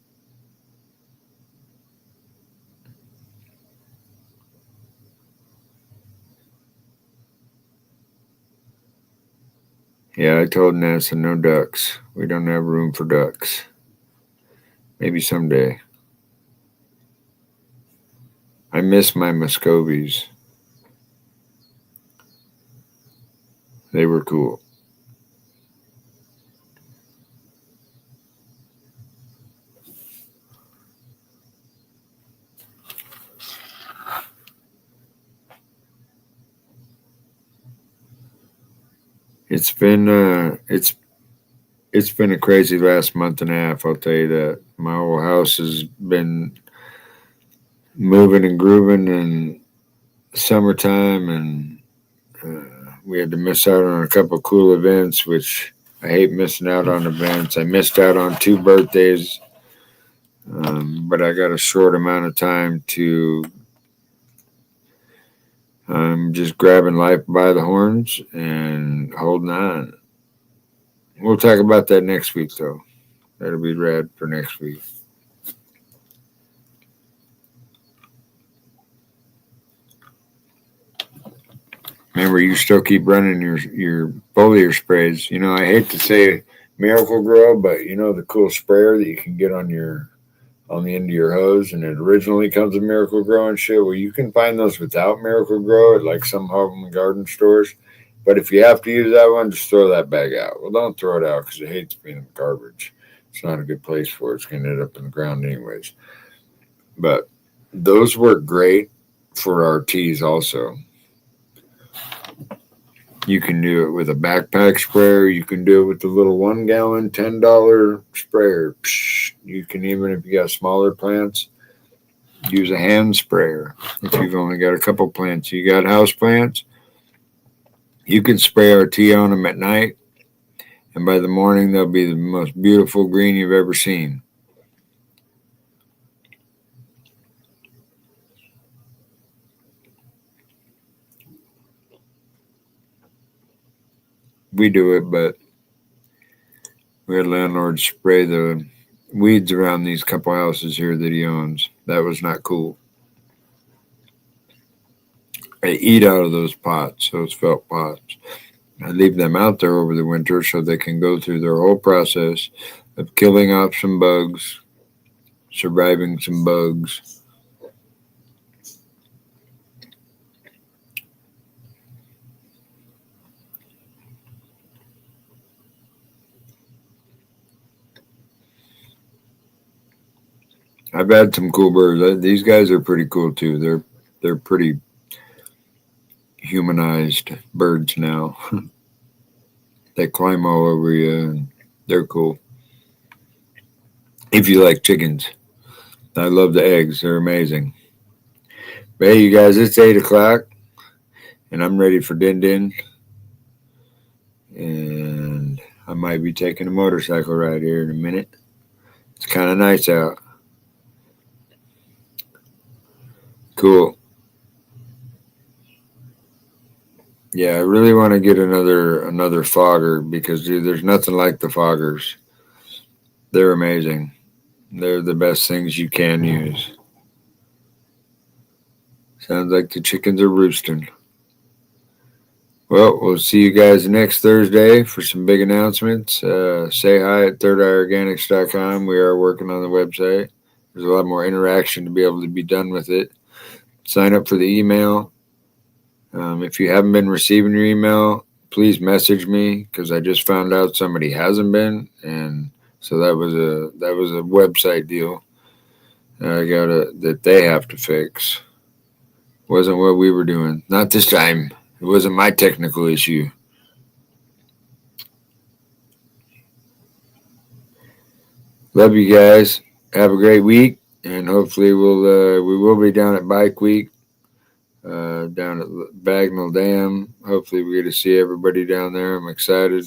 Yeah, I told NASA no ducks. We don't have room for ducks. Maybe someday. I miss my Muscovies. They were cool. It's been a crazy last month and a half, I'll tell you that. My whole house has been moving and grooving in summertime, and we had to miss out on a couple cool events, which I hate missing out on events. I missed out on 2 birthdays, but I got a short amount of time to just grabbing life by the horns and holding on. We'll talk about that next week, though. That'll be rad for next week. Remember, you still keep running your foliar sprays. You know, I hate to say Miracle Grow, but you know the cool sprayer that you can get on the end of your hose, and it originally comes with Miracle Grow and shit. Well, you can find those without Miracle Grow at like some home and garden stores. But if you have to use that one, just throw that bag out. Well, don't throw it out because it hates being in garbage. It's not a good place for it. It's going to end up in the ground anyways. But those work great for our teas also. You can do it with a backpack sprayer. You can do it with the little 1 gallon, $10 sprayer. You can, even if you got smaller plants, use a hand sprayer. If you've only got a couple plants, you got house plants, you can spray our tea on them at night, and by the morning they'll be the most beautiful green you've ever seen. We do it, but we had landlords spray the weeds around these couple houses here that he owns. That was not cool. I eat out of those pots, those felt pots. I leave them out there over the winter so they can go through their whole process of killing off some bugs, surviving some bugs. I've had some cool birds. These guys are pretty cool too. They're pretty humanized birds now. They climb all over you, and they're cool. If you like chickens, I love the eggs. They're amazing. But hey, you guys, it's 8 o'clock, and I'm ready for Din Din. And I might be taking a motorcycle ride here in a minute. It's kind of nice out. Cool. Yeah, I really want to get another fogger because, dude, there's nothing like the foggers. They're amazing. They're the best things you can use. Sounds like the chickens are roosting. Well, we'll see you guys next Thursday for some big announcements. Say hi at thirdeyeorganics.com. We are working on the website. There's a lot more interaction to be able to be done with it. Sign up for the email. If you haven't been receiving your email, please message me because I just found out somebody hasn't been, and so that was a website deal that they have to fix. Wasn't what we were doing. Not this time. It wasn't my technical issue. Love you guys. Have a great week, and hopefully we will be down at Bike Week, down at Bagnell Dam. Hopefully we get to see everybody down there. I'm excited.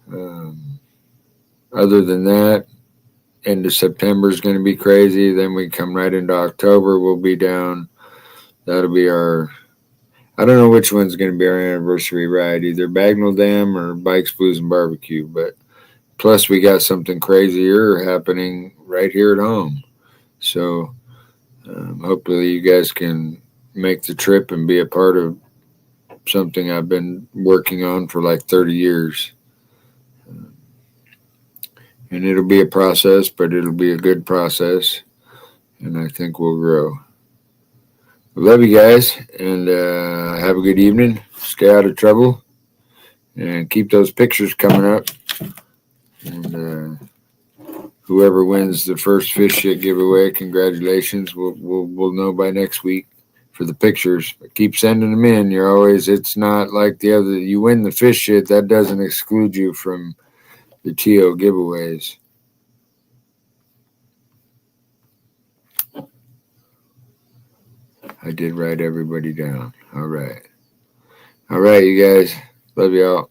Other than that, end of September is going to be crazy. Then we come right into October. We'll be down. That'll be our. I don't know which one's going to be our anniversary ride, either Bagnell Dam or Bikes, Blues, and Barbecue. But plus, we got something crazier happening right here at home. So hopefully, you guys can make the trip and be a part of something I've been working on for like 30 years. And it'll be a process, but it'll be a good process. And I think we'll grow. Love you guys, and have a good evening. Stay out of trouble, and keep those pictures coming up. And whoever wins the first fish shit giveaway, congratulations. We'll know by next week for the pictures. But keep sending them in. It's not like the other. You win the fish shit, that doesn't exclude you from the TO giveaways. I did write everybody down. All right, you guys. Love y'all.